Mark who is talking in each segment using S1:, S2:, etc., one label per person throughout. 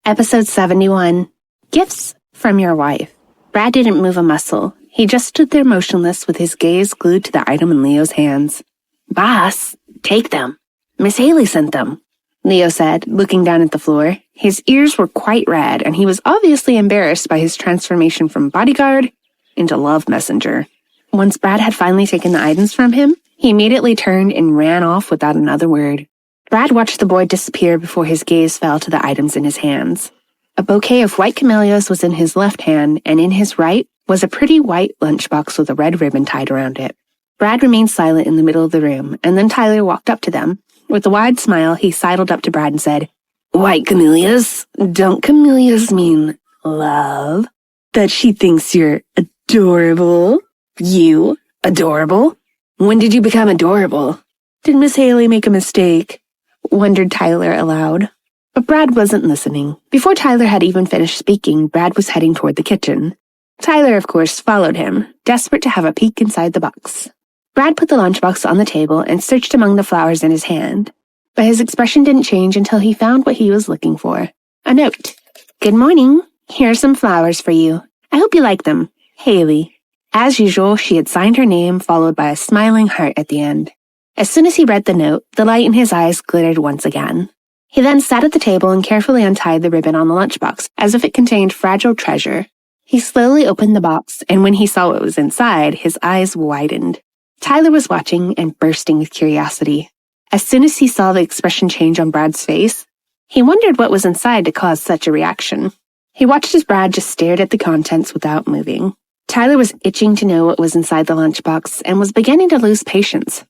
S1: Episode 71. Gifts from your wife. Brad didn't move a muscle. He just stood there motionless with his gaze glued to the item in Leo's hands. Boss, take them. Miss Haley sent them, Leo said, looking down at the floor. His ears were quite red, and he was obviously embarrassed by his transformation from bodyguard into love messenger. Once Brad had finally taken the items from him, he immediately turned and ran off without another word. Brad watched the boy disappear before his gaze fell to the items in his hands. A bouquet of white camellias was in his left hand, and in his right was a pretty white lunchbox with a red ribbon tied around it. Brad remained silent in the middle of the room, and then Tyler walked up to them. With a wide smile, he sidled up to Brad and said, White camellias? Don't camellias mean love? That she thinks you're adorable? You? Adorable? When did you become adorable? Did Miss Haley make a mistake? Wondered Tyler aloud. But Brad wasn't listening. Before Tyler had even finished speaking, Brad was heading toward the kitchen. Tyler, of course, followed him, desperate to have a peek inside the box. Brad put the lunchbox on the table and searched among the flowers in his hand. But his expression didn't change until he found what he was looking for. A note. Good morning. Here are some flowers for you. I hope you like them. Haley. As usual, she had signed her name, followed by a smiling heart at the end. As soon as he read the note, the light in his eyes glittered once again. He then sat at the table and carefully untied the ribbon on the lunchbox, as if it contained fragile treasure. He slowly opened the box, and when he saw what was inside, his eyes widened. Tyler was watching and bursting with curiosity. As soon as he saw the expression change on Brad's face, he wondered what was inside to cause such a reaction. He watched as Brad just stared at the contents without moving. Tyler was itching to know what was inside the lunchbox and was beginning to lose patience.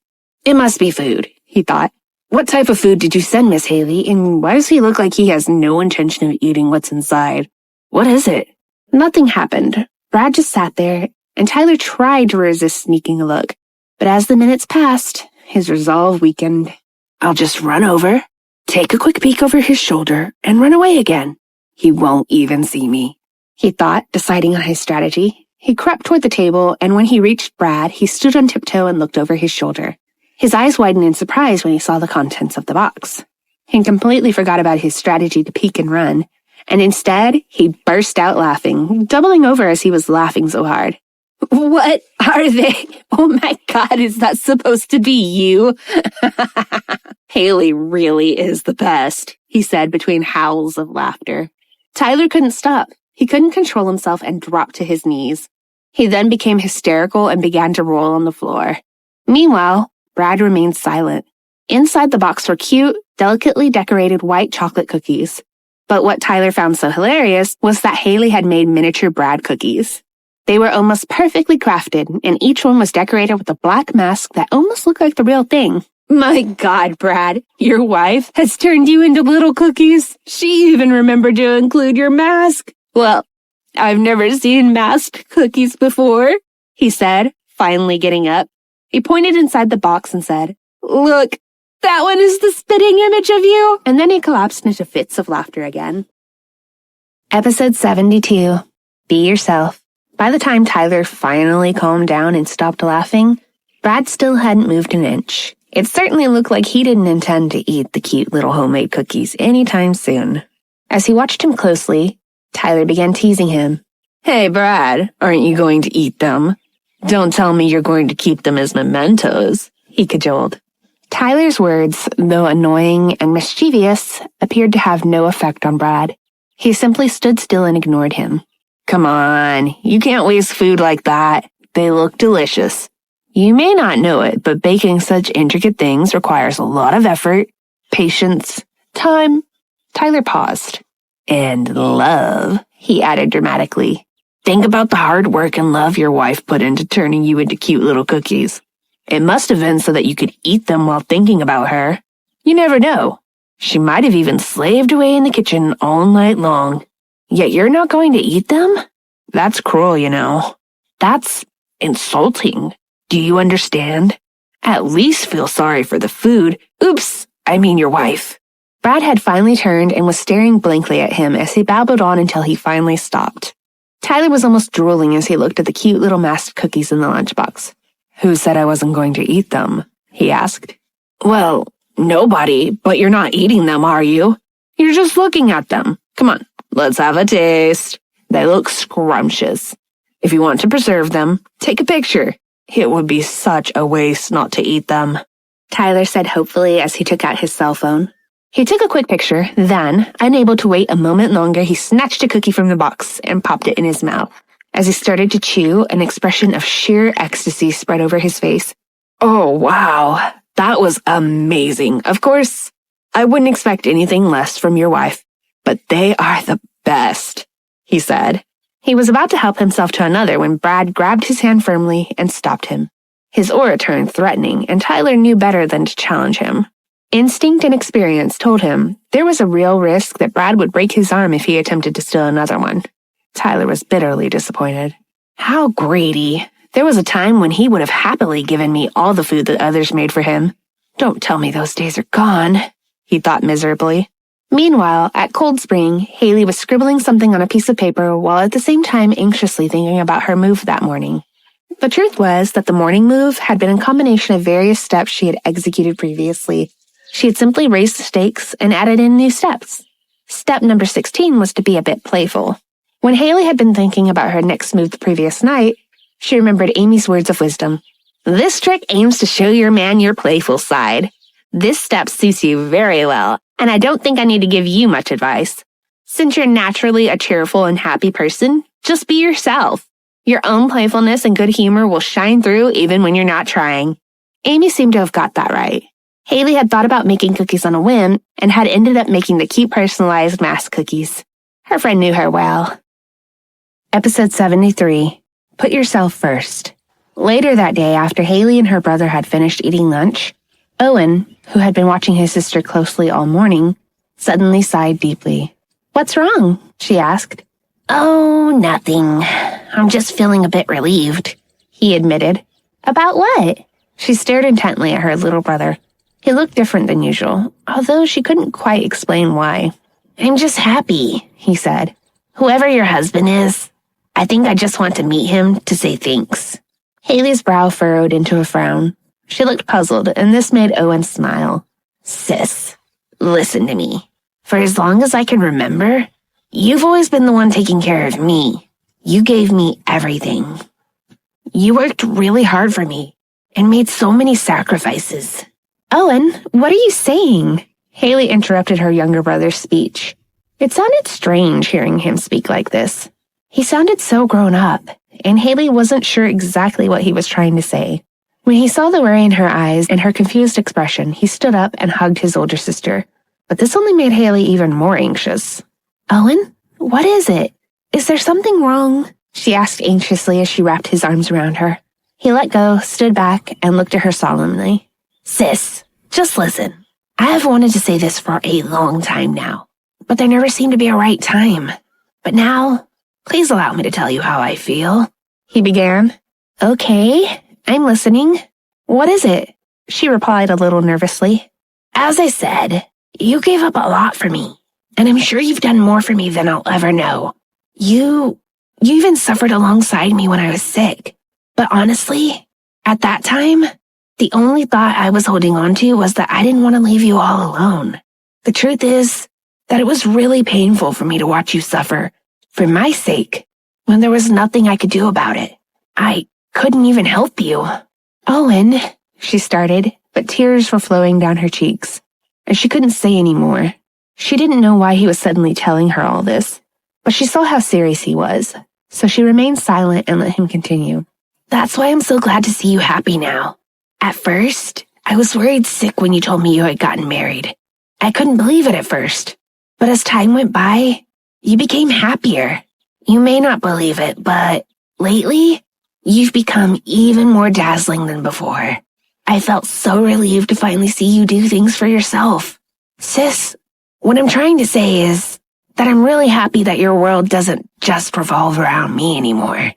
S1: It must be food, he thought. What type of food did you send, Miss Haley, and why does he look like he has no intention of eating what's inside? What is it? Nothing happened. Brad just sat there, and Tyler tried to resist sneaking a look. But as the minutes passed, his resolve weakened. I'll just run over, take a quick peek over his shoulder, and run away again. He won't even see me, he thought, deciding on his strategy. He crept toward the table, and when he reached Brad, he stood on tiptoe and looked over his shoulder. His eyes widened in surprise when he saw the contents of the box. He completely forgot about his strategy to peek and run, and instead, he burst out laughing, doubling over as he was laughing so hard. What are they? Oh my God, is that supposed to be you? Haley really is the best, he said between howls of laughter. Tyler couldn't stop. He couldn't control himself and dropped to his knees. He then became hysterical and began to roll on the floor. Meanwhile, Brad remained silent. Inside the box were cute, delicately decorated white chocolate cookies. But what Tyler found so hilarious was that Haley had made miniature Brad cookies. They were almost perfectly crafted, and each one was decorated with a black mask that almost looked like the real thing. My God, Brad, your wife has turned you into little cookies. She even remembered to include your mask. Well, I've never seen masked cookies before, he said, finally getting up. He pointed inside the box and said, Look, that one is the spitting image of you. And then he collapsed into fits of laughter again. Episode 72. Be yourself. By the time Tyler finally calmed down and stopped laughing, Brad still hadn't moved an inch. It certainly looked like he didn't intend to eat the cute little homemade cookies anytime soon. As he watched him closely, Tyler began teasing him. Hey, Brad, aren't you going to eat them? Don't tell me you're going to keep them as mementos, he cajoled. Tyler's words, though annoying and mischievous, appeared to have no effect on Brad. He simply stood still and ignored him. Come on, you can't waste food like that. They look delicious. You may not know it, but baking such intricate things requires a lot of effort, patience, time. Tyler paused. And love, he added dramatically. Think about the hard work and love your wife put into turning you into cute little cookies. It must have been so that you could eat them while thinking about her. You never know. She might have even slaved away in the kitchen all night long. Yet you're not going to eat them? That's cruel, you know. That's insulting. Do you understand? At least feel sorry for the food. Oops, I mean your wife. Brad had finally turned and was staring blankly at him as he babbled on until he finally stopped. Tyler was almost drooling as he looked at the cute little masked cookies in the lunchbox. Who said I wasn't going to eat them? He asked. Well, nobody, but you're not eating them, are you? You're just looking at them. Come on, let's have a taste. They look scrumptious. If you want to preserve them, take a picture. It would be such a waste not to eat them," Tyler said hopefully as he took out his cell phone. He took a quick picture, then, unable to wait a moment longer, he snatched a cookie from the box and popped it in his mouth. As he started to chew, an expression of sheer ecstasy spread over his face. "Oh, wow. That was amazing. Of course, I wouldn't expect anything less from your wife, but they are the best," he said. He was about to help himself to another when Brad grabbed his hand firmly and stopped him. His aura turned threatening, and Tyler knew better than to challenge him. Instinct and experience told him there was a real risk that Brad would break his arm if he attempted to steal another one. Tyler was bitterly disappointed. How greedy. There was a time when he would have happily given me all the food that others made for him. Don't tell me those days are gone, he thought miserably. Meanwhile, at Cold Spring, Haley was scribbling something on a piece of paper while at the same time anxiously thinking about her move that morning. The truth was that the morning move had been a combination of various steps she had executed previously. She had simply raised the stakes and added in new steps. Step number 16 was to be a bit playful. When Haley had been thinking about her next move the previous night, she remembered Amy's words of wisdom. "This trick aims to show your man your playful side. This step suits you very well, and I don't think I need to give you much advice. Since you're naturally a cheerful and happy person, just be yourself. Your own playfulness and good humor will shine through even when you're not trying." Amy seemed to have got that right. Haley had thought about making cookies on a whim and had ended up making the cute personalized mask cookies. Her friend knew her well. Episode 73. Put Yourself First. Later that day, after Haley and her brother had finished eating lunch, Owen, who had been watching his sister closely all morning, suddenly sighed deeply. "What's wrong?" she asked. "Oh, nothing. I'm just feeling a bit relieved," he admitted. "About what?" She stared intently at her little brother. He looked different than usual, although she couldn't quite explain why. "I'm just happy," he said. "Whoever your husband is, I think I just want to meet him to say thanks." Haley's brow furrowed into a frown. She looked puzzled, and this made Owen smile. "Sis, listen to me. For as long as I can remember, you've always been the one taking care of me. You gave me everything. You worked really hard for me and made so many sacrifices." "Owen, what are you saying?" Haley interrupted her younger brother's speech. It sounded strange hearing him speak like this. He sounded so grown up, and Haley wasn't sure exactly what he was trying to say. When he saw the worry in her eyes and her confused expression, he stood up and hugged his older sister. But this only made Haley even more anxious. "Owen, what is it? Is there something wrong?" she asked anxiously as she wrapped his arms around her. He let go, stood back, and looked at her solemnly. "Sis, just listen. I have wanted to say this for a long time now, but there never seemed to be a right time. But now, please allow me to tell you how I feel," he began. "Okay, I'm listening. What is it?" she replied a little nervously. "As I said, you gave up a lot for me, and I'm sure you've done more for me than I'll ever know. You even suffered alongside me when I was sick. But honestly, at that time, the only thought I was holding on to was that I didn't want to leave you all alone. The truth is that it was really painful for me to watch you suffer, for my sake, when there was nothing I could do about it. I couldn't even help you." "Owen," she started, but tears were flowing down her cheeks, and she couldn't say any more. She didn't know why he was suddenly telling her all this, but she saw how serious he was, so she remained silent and let him continue. "That's why I'm so glad to see you happy now. At first, I was worried sick when you told me you had gotten married. I couldn't believe it at first, but as time went by, you became happier. You may not believe it, but lately, you've become even more dazzling than before. I felt so relieved to finally see you do things for yourself. Sis, what I'm trying to say is that I'm really happy that your world doesn't just revolve around me anymore."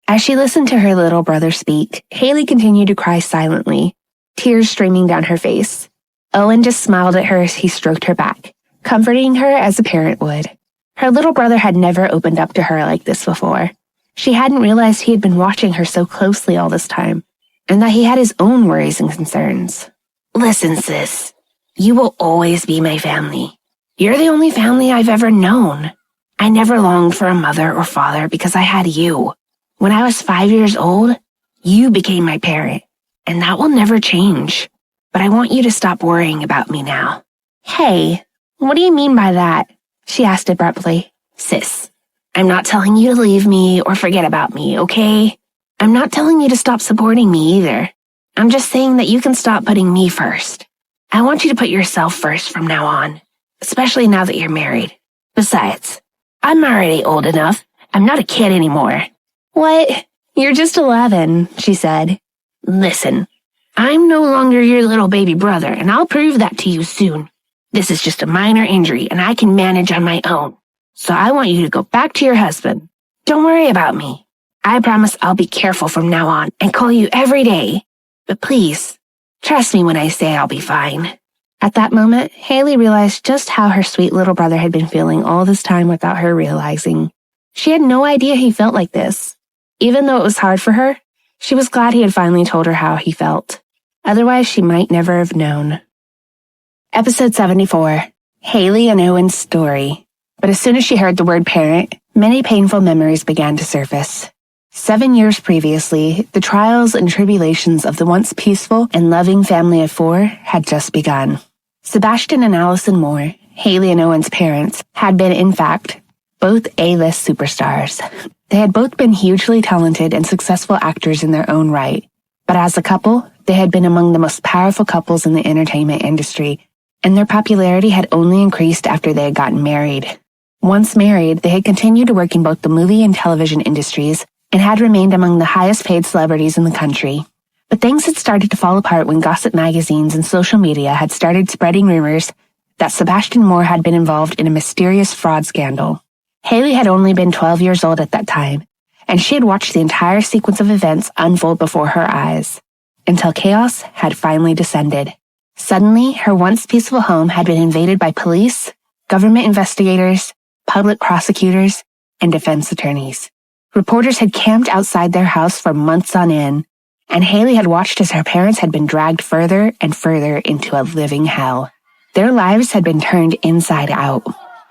S1: As she listened to her little brother speak, Haley continued to cry silently, tears streaming down her face. Owen just smiled at her as he stroked her back, comforting her as a parent would. Her little brother had never opened up to her like this before. She hadn't realized he had been watching her so closely all this time, and that he had his own worries and concerns. "Listen, sis, you will always be my family. You're the only family I've ever known. I never longed for a mother or father because I had you. When I was 5 years old, you became my parent, and that will never change. But I want you to stop worrying about me now." "Hey, what do you mean by that?" she asked abruptly. "Sis, I'm not telling you to leave me or forget about me, okay? I'm not telling you to stop supporting me either. I'm just saying that you can stop putting me first. I want you to put yourself first from now on, especially now that you're married. Besides, I'm already old enough. I'm not a kid anymore." "What? You're just 11, she said. "Listen, I'm no longer your little baby brother, and I'll prove that to you soon. This is just a minor injury, and I can manage on my own. So I want you to go back to your husband. Don't worry about me. I promise I'll be careful from now on and call you every day. But please, trust me when I say I'll be fine." At that moment, Haley realized just how her sweet little brother had been feeling all this time without her realizing. She had no idea he felt like this. Even though it was hard for her, she was glad he had finally told her how he felt. Otherwise, she might never have known. Episode 74, Haley and Owen's Story. But as soon as she heard the word parent, many painful memories began to surface. 7 years previously, the trials and tribulations of the once peaceful and loving family of 4 had just begun. Sebastian and Allison Moore, Haley and Owen's parents, had been, in fact, both A-list superstars. They had both been hugely talented and successful actors in their own right. But as a couple, they had been among the most powerful couples in the entertainment industry, and their popularity had only increased after they had gotten married. Once married, they had continued to work in both the movie and television industries and had remained among the highest paid celebrities in the country. But things had started to fall apart when gossip magazines and social media had started spreading rumors that Sebastian Moore had been involved in a mysterious fraud scandal. Haley had only been 12 years old at that time, and she had watched the entire sequence of events unfold before her eyes, until chaos had finally descended. Suddenly, her once peaceful home had been invaded by police, government investigators, public prosecutors, and defense attorneys. Reporters had camped outside their house for months on end, and Haley had watched as her parents had been dragged further and further into a living hell. Their lives had been turned inside out.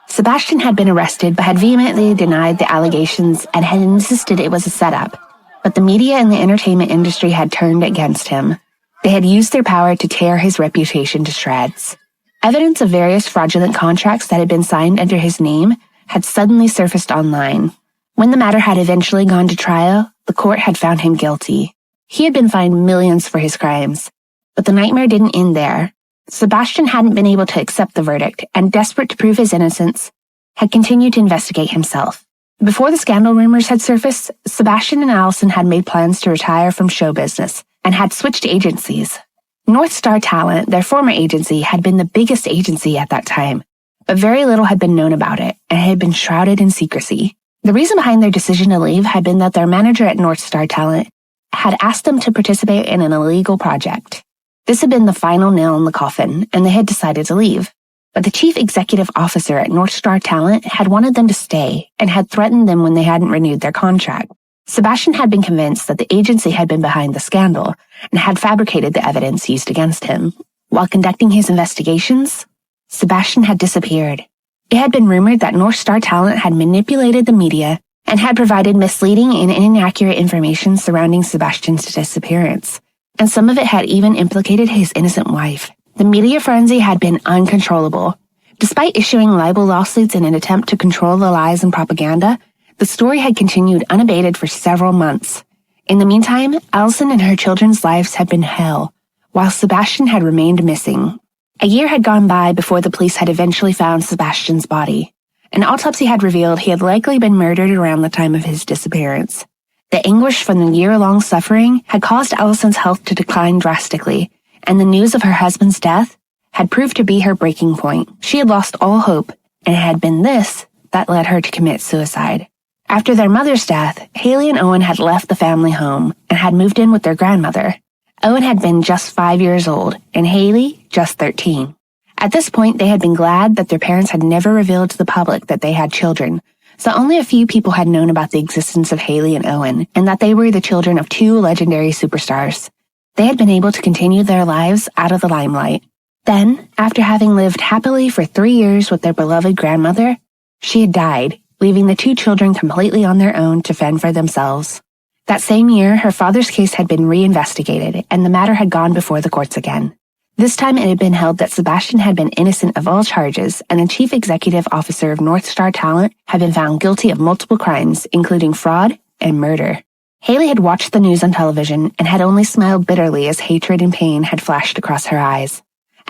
S1: Sebastian had been arrested but had vehemently denied the allegations and had insisted it was a setup. But the media and the entertainment industry had turned against him. They had used their power to tear his reputation to shreds. Evidence of various fraudulent contracts that had been signed under his name had suddenly surfaced online. When the matter had eventually gone to trial, the court had found him guilty. He had been fined millions for his crimes. But the nightmare didn't end there. Sebastian hadn't been able to accept the verdict, and desperate to prove his innocence, had continued to investigate himself. Before the scandal rumors had surfaced, Sebastian and Allison had made plans to retire from show business and had switched agencies. North Star Talent, their former agency, had been the biggest agency at that time, but very little had been known about it and had been shrouded in secrecy. The reason behind their decision to leave had been that their manager at North Star Talent had asked them to participate in an illegal project. This had been the final nail in the coffin, and they had decided to leave. But the chief executive officer at North Star Talent had wanted them to stay and had threatened them when they hadn't renewed their contract. Sebastian had been convinced that the agency had been behind the scandal and had fabricated the evidence used against him. While conducting his investigations, Sebastian had disappeared. It had been rumored that North Star Talent had manipulated the media and had provided misleading and inaccurate information surrounding Sebastian's disappearance. And some of it had even implicated his innocent wife. The media frenzy had been uncontrollable. Despite issuing libel lawsuits in an attempt to control the lies and propaganda, the story had continued unabated for several months. In the meantime, Allison and her children's lives had been hell, while Sebastian had remained missing. A year had gone by before the police had eventually found Sebastian's body. An autopsy had revealed he had likely been murdered around the time of his disappearance. The anguish from the year-long suffering had caused Allison's health to decline drastically, and the news of her husband's death had proved to be her breaking point. She had lost all hope, and it had been this that led her to commit suicide. After their mother's death, Haley and Owen had left the family home and had moved in with their grandmother. Owen had been just 5 years old, and Haley just 13. At this point, they had been glad that their parents had never revealed to the public that they had children, so only a few people had known about the existence of Haley and Owen, and that they were the children of 2 legendary superstars. They had been able to continue their lives out of the limelight. Then, after having lived happily for 3 years with their beloved grandmother, she had died, leaving the two children completely on their own to fend for themselves. That same year, her father's case had been reinvestigated, and the matter had gone before the courts again. This time it had been held that Sebastian had been innocent of all charges, and the chief executive officer of North Star Talent had been found guilty of multiple crimes, including fraud and murder. Haley had watched the news on television and had only smiled bitterly as hatred and pain had flashed across her eyes.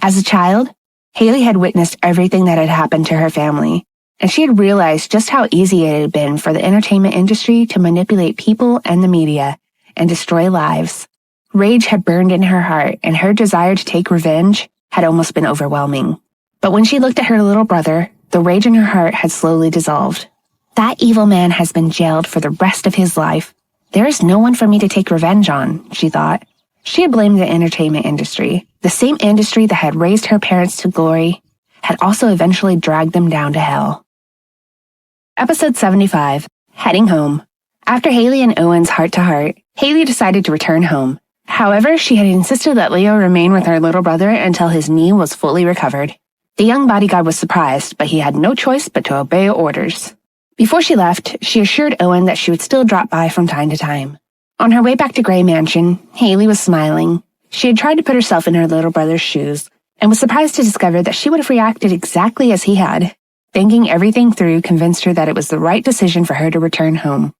S1: As a child, Haley had witnessed everything that had happened to her family, and she had realized just how easy it had been for the entertainment industry to manipulate people and the media and destroy lives. Rage had burned in her heart, and her desire to take revenge had almost been overwhelming. But when she looked at her little brother, the rage in her heart had slowly dissolved. That evil man has been jailed for the rest of his life. There is no one for me to take revenge on, she thought. She had blamed the entertainment industry. The same industry that had raised her parents to glory had also eventually dragged them down to hell. Episode 75, Heading Home. After Haley and Owen's heart-to-heart, Haley decided to return home. However, she had insisted that Leo remain with her little brother until his knee was fully recovered. The young bodyguard was surprised, but he had no choice but to obey orders. Before she left, she assured Owen that she would still drop by from time to time. On her way back to Gray Mansion, Haley was smiling. She had tried to put herself in her little brother's shoes, and was surprised to discover that she would have reacted exactly as he had. Thinking everything through convinced her that it was the right decision for her to return home,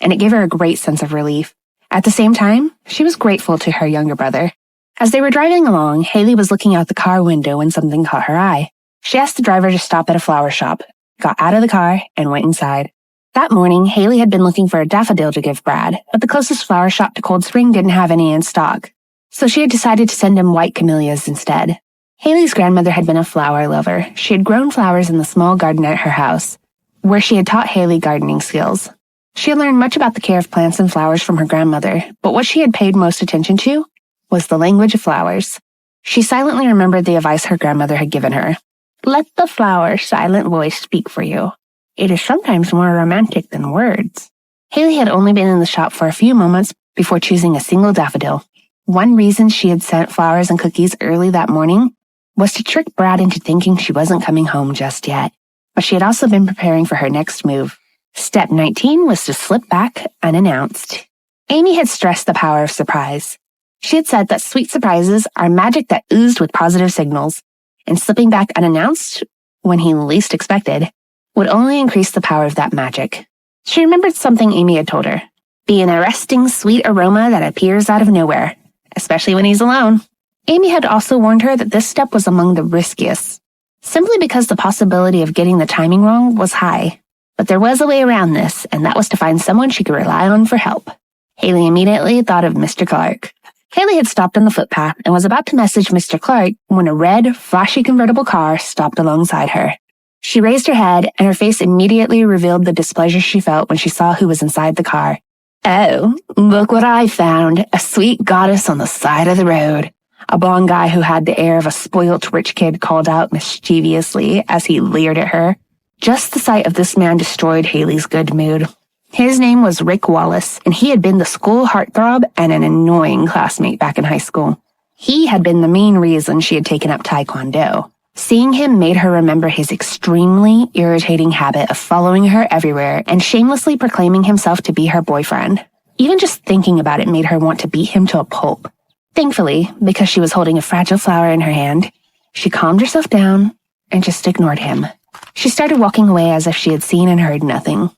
S1: and it gave her a great sense of relief. At the same time, she was grateful to her younger brother. As they were driving along, Haley was looking out the car window when something caught her eye. She asked the driver to stop at a flower shop, got out of the car, and went inside. That morning, Haley had been looking for a daffodil to give Brad, but the closest flower shop to Cold Spring didn't have any in stock, so she had decided to send him white camellias instead. Haley's grandmother had been a flower lover. She had grown flowers in the small garden at her house, where she had taught Haley gardening skills. She had learned much about the care of plants and flowers from her grandmother, but what she had paid most attention to was the language of flowers. She silently remembered the advice her grandmother had given her. Let the flower's silent voice speak for you. It is sometimes more romantic than words. Haley had only been in the shop for a few moments before choosing a single daffodil. One reason she had sent flowers and cookies early that morning was to trick Brad into thinking she wasn't coming home just yet. But she had also been preparing for her next move. Step 19 was to slip back unannounced. Amy had stressed the power of surprise. She had said that sweet surprises are magic that oozed with positive signals, and slipping back unannounced, when he least expected, would only increase the power of that magic. She remembered something Amy had told her. Be an arresting sweet aroma that appears out of nowhere, especially when he's alone. Amy had also warned her that this step was among the riskiest, simply because the possibility of getting the timing wrong was high. But there was a way around this, and that was to find someone she could rely on for help. Haley immediately thought of Mr. Clark. Haley had stopped on the footpath and was about to message Mr. Clark when a red, flashy convertible car stopped alongside her. She raised her head, and her face immediately revealed the displeasure she felt when she saw who was inside the car. Oh, look what I found, a sweet goddess on the side of the road. A blond guy who had the air of a spoilt rich kid called out mischievously as he leered at her. Just the sight of this man destroyed Haley's good mood. His name was Rick Wallace, and he had been the school heartthrob and an annoying classmate back in high school. He had been the main reason she had taken up Taekwondo. Seeing him made her remember his extremely irritating habit of following her everywhere and shamelessly proclaiming himself to be her boyfriend. Even just thinking about it made her want to beat him to a pulp. Thankfully, because she was holding a fragile flower in her hand, she calmed herself down and just ignored him. She started walking away as if she had seen and heard nothing.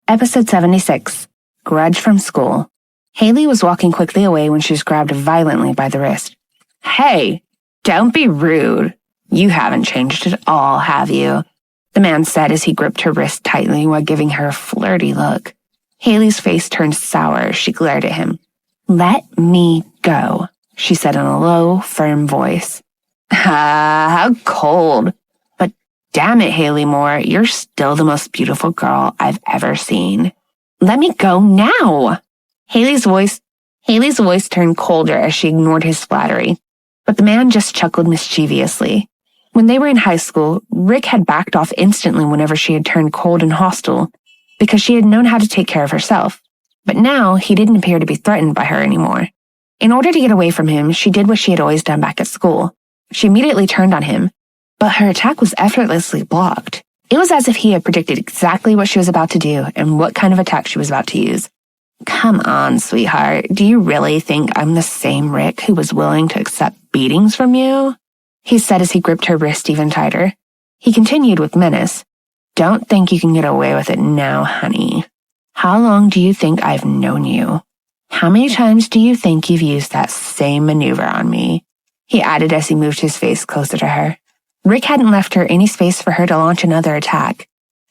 S1: Episode 76, Grudge from School. Haley was walking quickly away when she was grabbed violently by the wrist. Hey, don't be rude. You haven't changed at all, have you? The man said as he gripped her wrist tightly while giving her a flirty look. Haley's face turned sour as she glared at him. Let me go, she said in a low, firm voice. How cold. But damn it, Haley Moore, you're still the most beautiful girl I've ever seen. Let me go now. Haley's voice turned colder as she ignored his flattery, but the man just chuckled mischievously. When they were in high school, Rick had backed off instantly whenever she had turned cold and hostile, because she had known how to take care of herself. But now he didn't appear to be threatened by her anymore. In order to get away from him, she did what she had always done back at school.
S2: She immediately turned on him, but her attack was effortlessly blocked. It was as if he had predicted exactly what she was about to do and what kind of attack she was about to use. Come on, sweetheart. Do you really think I'm the same Rick who was willing to accept beatings from you? He said as he gripped her wrist even tighter. He continued with menace. Don't think you can get away with it now, honey. How long do you think I've known you? How many times do you think you've used that same maneuver on me? He added as he moved his face closer to her. Rick hadn't left her any space for her to launch another attack.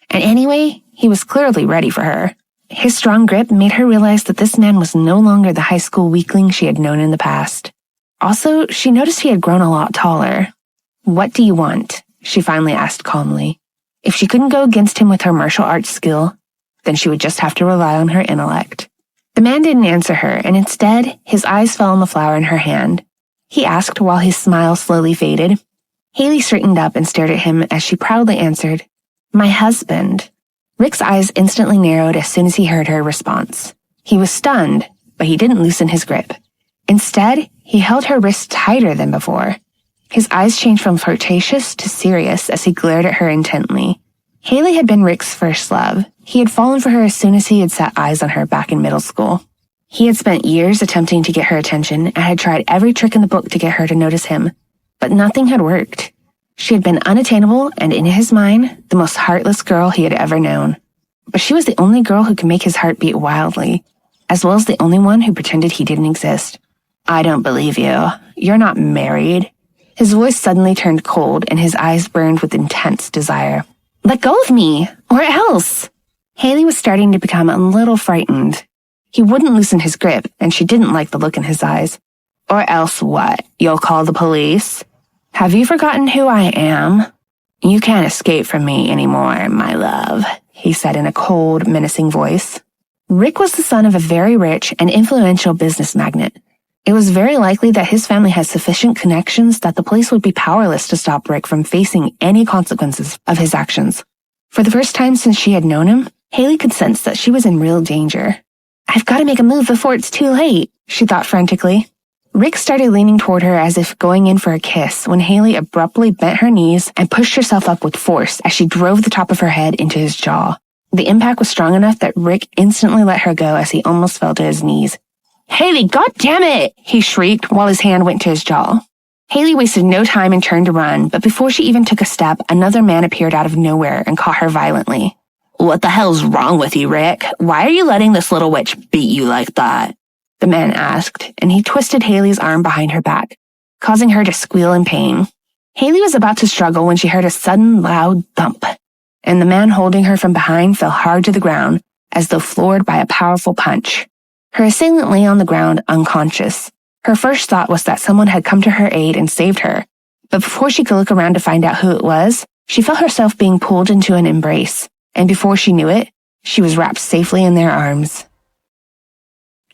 S2: And anyway, he was clearly ready for her. His strong grip made her realize that this man was no longer the high school weakling she had known in the past. Also, she noticed he had grown a lot taller. What do you want? She finally asked calmly. If she couldn't go against him with her martial arts skill, then she would just have to rely on her intellect. The man didn't answer her, and instead, his eyes fell on the flower in her hand. He asked while his smile slowly faded. Haley straightened up and stared at him as she proudly answered, My husband. Rick's eyes instantly narrowed as soon as he heard her response. He was stunned, but he didn't loosen his grip. Instead, he held her wrist tighter than before. His eyes changed from flirtatious to serious as he glared at her intently. Haley had been Rick's first love. He had fallen for her as soon as he had set eyes on her back in middle school. He had spent years attempting to get her attention and had tried every trick in the book to get her to notice him, but nothing had worked. She had been unattainable and, in his mind, the most heartless girl he had ever known. But she was the only girl who could make his heart beat wildly, as well as the only one who pretended he didn't exist. I don't believe you. You're not married. His voice suddenly turned cold and his eyes burned with intense desire. Let go of me, or else! Haley was starting to become a little frightened. He wouldn't loosen his grip, and she didn't like the look in his eyes. Or else what? You'll call the police? Have you forgotten who I am? You can't escape from me anymore, my love, he said in a cold, menacing voice. Rick was the son of a very rich and influential business magnate. It was very likely that his family had sufficient connections that the police would be powerless to stop Rick from facing any consequences of his actions. For the first time since she had known him, Haley could sense that she was in real danger. I've got to make a move before it's too late, she thought frantically. Rick started leaning toward her as if going in for a kiss when Haley abruptly bent her knees and pushed herself up with force as she drove the top of her head into his jaw. The impact was strong enough that Rick instantly let her go as he almost fell to his knees. Haley, goddammit! He shrieked while his hand went to his jaw. Haley wasted no time and turned to run, but before she even took a step, another man appeared out of nowhere and caught her violently. What the hell's wrong with you, Rick? Why are you letting this little witch beat you like that? The man asked, and he twisted Haley's arm behind her back, causing her to squeal in pain. Haley was about to struggle when she heard a sudden, loud thump, and the man holding her from behind fell hard to the ground, as though floored by a powerful punch. Her assailant lay on the ground, unconscious. Her first thought was that someone had come to her aid and saved her, but before she could look around to find out who it was, she felt herself being pulled into an embrace, and before she knew it, she was wrapped safely in their arms.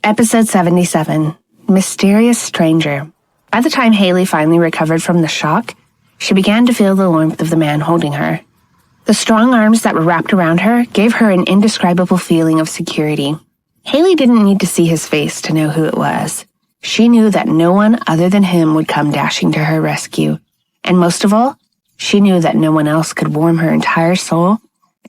S2: Episode 77, Mysterious Stranger. By the time Haley finally recovered from the shock, she began to feel the warmth of the man holding her. The strong arms that were wrapped around her gave her an indescribable feeling of security. Haley didn't need to see his face to know who it was. She knew that no one other than him would come dashing to her rescue. And most of all, she knew that no one else could warm her entire soul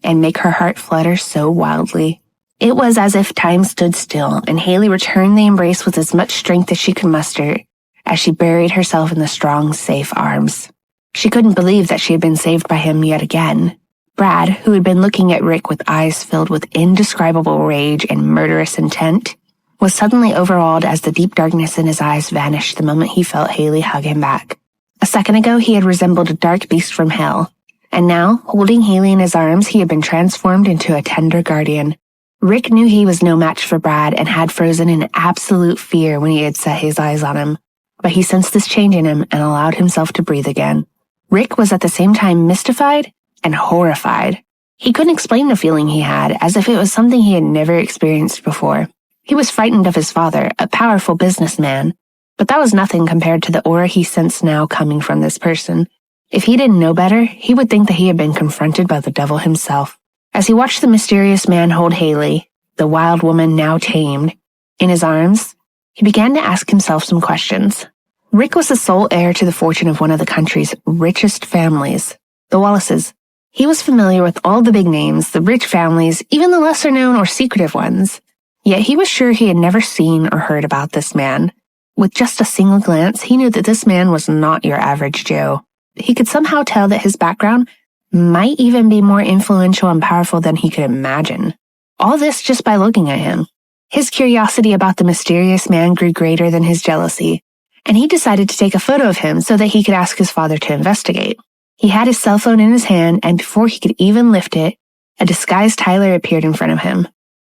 S2: and make her heart flutter so wildly. It was as if time stood still, and Haley returned the embrace with as much strength as she could muster as she buried herself in the strong, safe arms. She couldn't believe that she had been saved by him yet again. Brad, who had been looking at Rick with eyes filled with indescribable rage and murderous intent, was suddenly overawed as the deep darkness in his eyes vanished the moment he felt Haley hug him back. A second ago, he had resembled a dark beast from hell, and now, holding Haley in his arms, he had been transformed into a tender guardian. Rick knew he was no match for Brad and had frozen in absolute fear when he had set his eyes on him, but he sensed this change in him and allowed himself to breathe again. Rick was at the same time mystified and horrified. He couldn't explain the feeling he had, as if it was something he had never experienced before. He was frightened of his father, a powerful businessman, but that was nothing compared to the aura he sensed now coming from this person. If he didn't know better, he would think that he had been confronted by the devil himself. As he watched the mysterious man hold Haley, the wild woman now tamed, in his arms, he began to ask himself some questions. Rick was the sole heir to the fortune of one of the country's richest families, the Wallaces. He was familiar with all the big names, the rich families, even the lesser-known or secretive ones. Yet he was sure he had never seen or heard about this man. With just a single glance, he knew that this man was not your average Joe. He could somehow tell that his background might even be more influential and powerful than he could imagine. All this just by looking at him. His curiosity about the mysterious man grew greater than his jealousy, and he decided to take a photo of him so that he could ask his father to investigate. He had his cell phone in his hand, and before he could even lift it, a disguised Tyler appeared in front of him.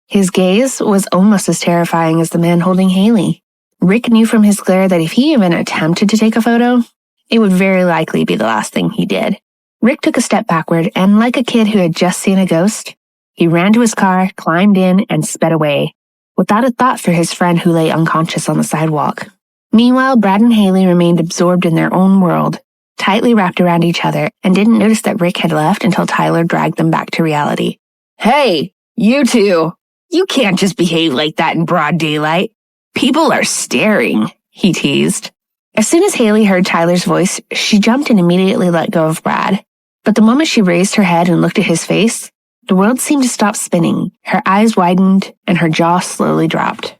S2: His gaze was almost as terrifying as the man holding Haley. Rick knew from his glare that if he even attempted to take a photo, it would very likely be the last thing he did. Rick took a step backward, and like a kid who had just seen a ghost, he ran to his car, climbed in, and sped away, without a thought for his friend who lay unconscious on the sidewalk. Meanwhile, Brad and Haley remained absorbed in their own world, tightly wrapped around each other, and didn't notice that Rick had left until Tyler dragged them back to reality. "Hey, you two! You can't just behave like that in broad daylight. People are staring," he teased. As soon as Haley heard Tyler's voice, she jumped and immediately let go of Brad. But the moment she raised her head and looked at his face, the world seemed to stop spinning, her eyes widened, and her jaw slowly dropped.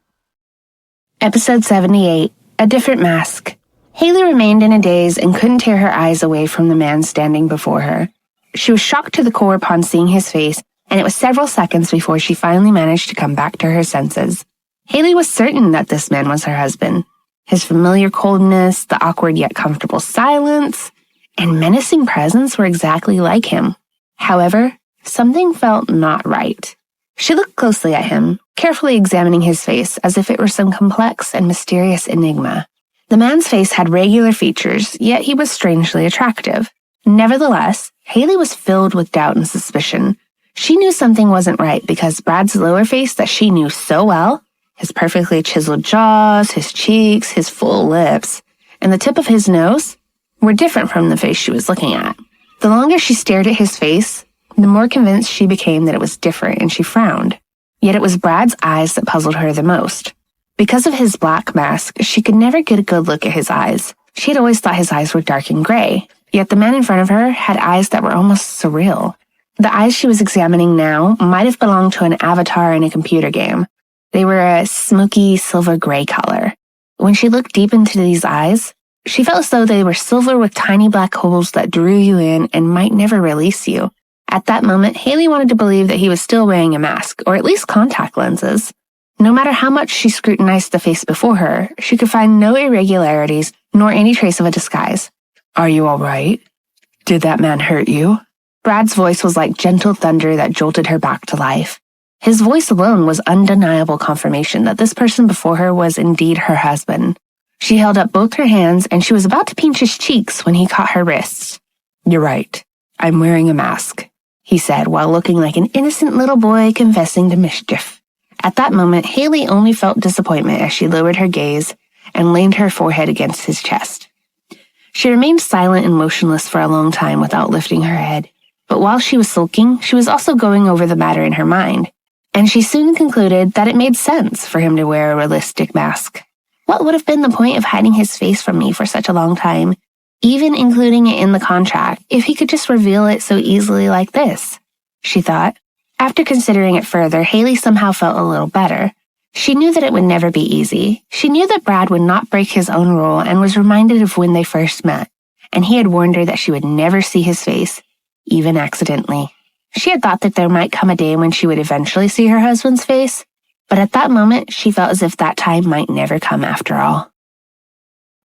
S2: Episode 78, A Different Mask. Haley remained in a daze and couldn't tear her eyes away from the man standing before her. She was shocked to the core upon seeing his face, and it was several seconds before she finally managed to come back to her senses. Haley was certain that this man was her husband. His familiar coldness, the awkward yet comfortable silence, and menacing presence were exactly like him. However, something felt not right. She looked closely at him, carefully examining his face as if it were some complex and mysterious enigma. The man's face had regular features, yet he was strangely attractive. Nevertheless, Haley was filled with doubt and suspicion. She knew something wasn't right because Brad's lower face that she knew so well, his perfectly chiseled jaws, his cheeks, his full lips, and the tip of his nose were different from the face she was looking at. The longer she stared at his face, the more convinced she became that it was different, and she frowned. Yet it was Brad's eyes that puzzled her the most. Because of his black mask, she could never get a good look at his eyes. She had always thought his eyes were dark and gray, yet the man in front of her had eyes that were almost surreal. The eyes she was examining now might have belonged to an avatar in a computer game. They were a smoky silver gray color. When she looked deep into these eyes, she felt as though they were silver with tiny black holes that drew you in and might never release you. At that moment, Haley wanted to believe that he was still wearing a mask, or at least contact lenses. No matter how much she scrutinized the face before her, she could find no irregularities nor any trace of a disguise. "Are you all right? Did that man hurt you?" Brad's voice was like gentle thunder that jolted her back to life. His voice alone was undeniable confirmation that this person before her was indeed her husband. She held up both her hands, and she was about to pinch his cheeks when he caught her wrists. "You're right. I'm wearing a mask," he said, while looking like an innocent little boy confessing to mischief. At that moment, Haley only felt disappointment as she lowered her gaze and leaned her forehead against his chest. She remained silent and motionless for a long time without lifting her head. But while she was sulking, she was also going over the matter in her mind, and she soon concluded that it made sense for him to wear a realistic mask. What would have been the point of hiding his face from me for such a long time, even including it in the contract, if he could just reveal it so easily like this? She thought. After considering it further, Haley somehow felt a little better. She knew that it would never be easy. She knew that Brad would not break his own rule and was reminded of when they first met, and he had warned her that she would never see his face, even accidentally. She had thought that there might come a day when she would eventually see her husband's face, but at that moment, she felt as if that time might never come after all.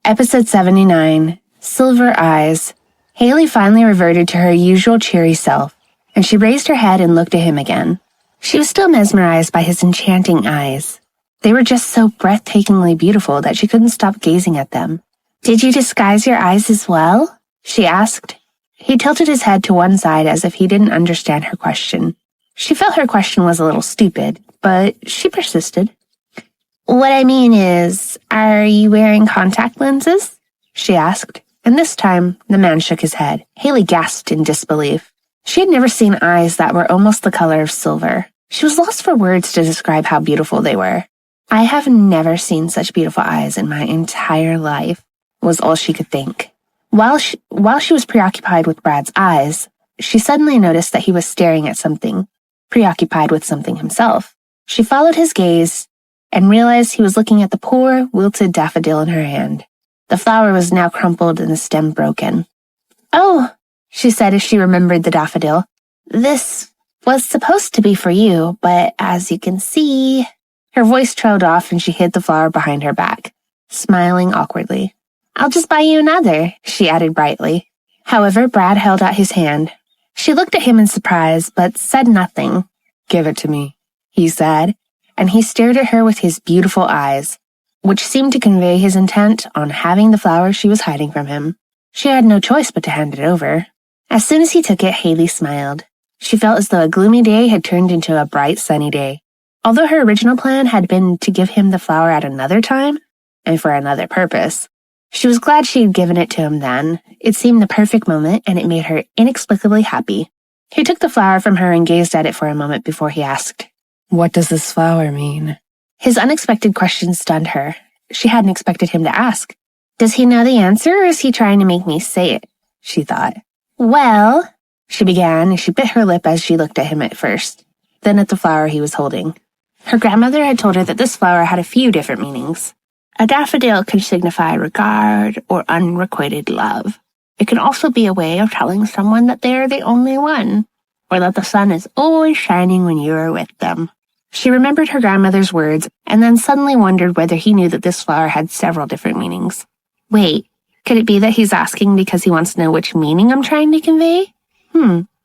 S2: Episode 79, Silver Eyes. Haley finally reverted to her usual cheery self, and she raised her head and looked at him again. She was still mesmerized by his enchanting eyes. They were just so breathtakingly beautiful that she couldn't stop gazing at them. "Did you disguise your eyes as well?" she asked. He tilted his head to one side as if he didn't understand her question. She felt her question was a little stupid, but she persisted. "What I mean is, are you wearing contact lenses?" she asked, and this time the man shook his head. Haley gasped in disbelief. She had never seen eyes that were almost the color of silver. She was lost for words to describe how beautiful they were. "I have never seen such beautiful eyes in my entire life."
S1: was all she could think. While she was preoccupied with Brad's eyes, she suddenly noticed that he was staring at something, preoccupied with something himself. She followed his gaze and realized he was looking at the poor, wilted daffodil in her hand. The flower was now crumpled and the stem broken. "Oh," she said as she remembered the daffodil. "This was supposed to be for you, but as you can see..." Her voice trailed off and she hid the flower behind her back, smiling awkwardly. "I'll just buy you another," she added brightly. However, Brad held out his hand. She looked at him in surprise, but said nothing. "Give it to me," he said, and he stared at her with his beautiful eyes, which seemed to convey his intent on having the flower she was hiding from him. She had no choice but to hand it over. As soon as he took it, Haley smiled. She felt as though a gloomy day had turned into a bright, sunny day. Although her original plan had been to give him the flower at another time, and for another purpose, she was glad she had given it to him then. It seemed the perfect moment, and it made her inexplicably happy. He took the flower from her and gazed at it for a moment before he asked, "What does this flower mean?" His unexpected question stunned her. She hadn't expected him to ask. "Does he know the answer, or is he trying to make me say it?" she thought. "Well," she began, and she bit her lip as she looked at him at first, then at the flower he was holding. Her grandmother had told her that this flower had a few different meanings. A daffodil can signify regard or unrequited love. It can also be a way of telling someone that they are the only one, or that the sun is always shining when you are with them. She remembered her grandmother's words and then suddenly wondered whether he knew that this flower had several different meanings. Wait, could it be that he's asking because he wants to know which meaning I'm trying to convey?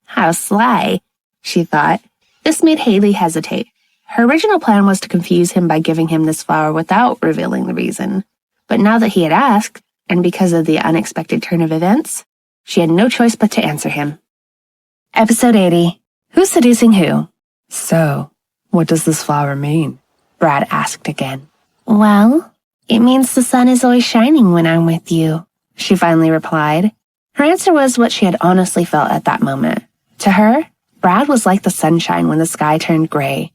S1: How sly, she thought. This made Haley hesitate. Her original plan was to confuse him by giving him this flower without revealing the reason. But now that he had asked, and because of the unexpected turn of events, she had no choice but to answer him. Episode 80. Who's seducing who? "So, what does this flower mean?" Brad asked again. "Well, it means the sun is always shining when I'm with you," she finally replied. Her answer was what she had honestly felt at that moment. To her, Brad was like the sunshine when the sky turned gray,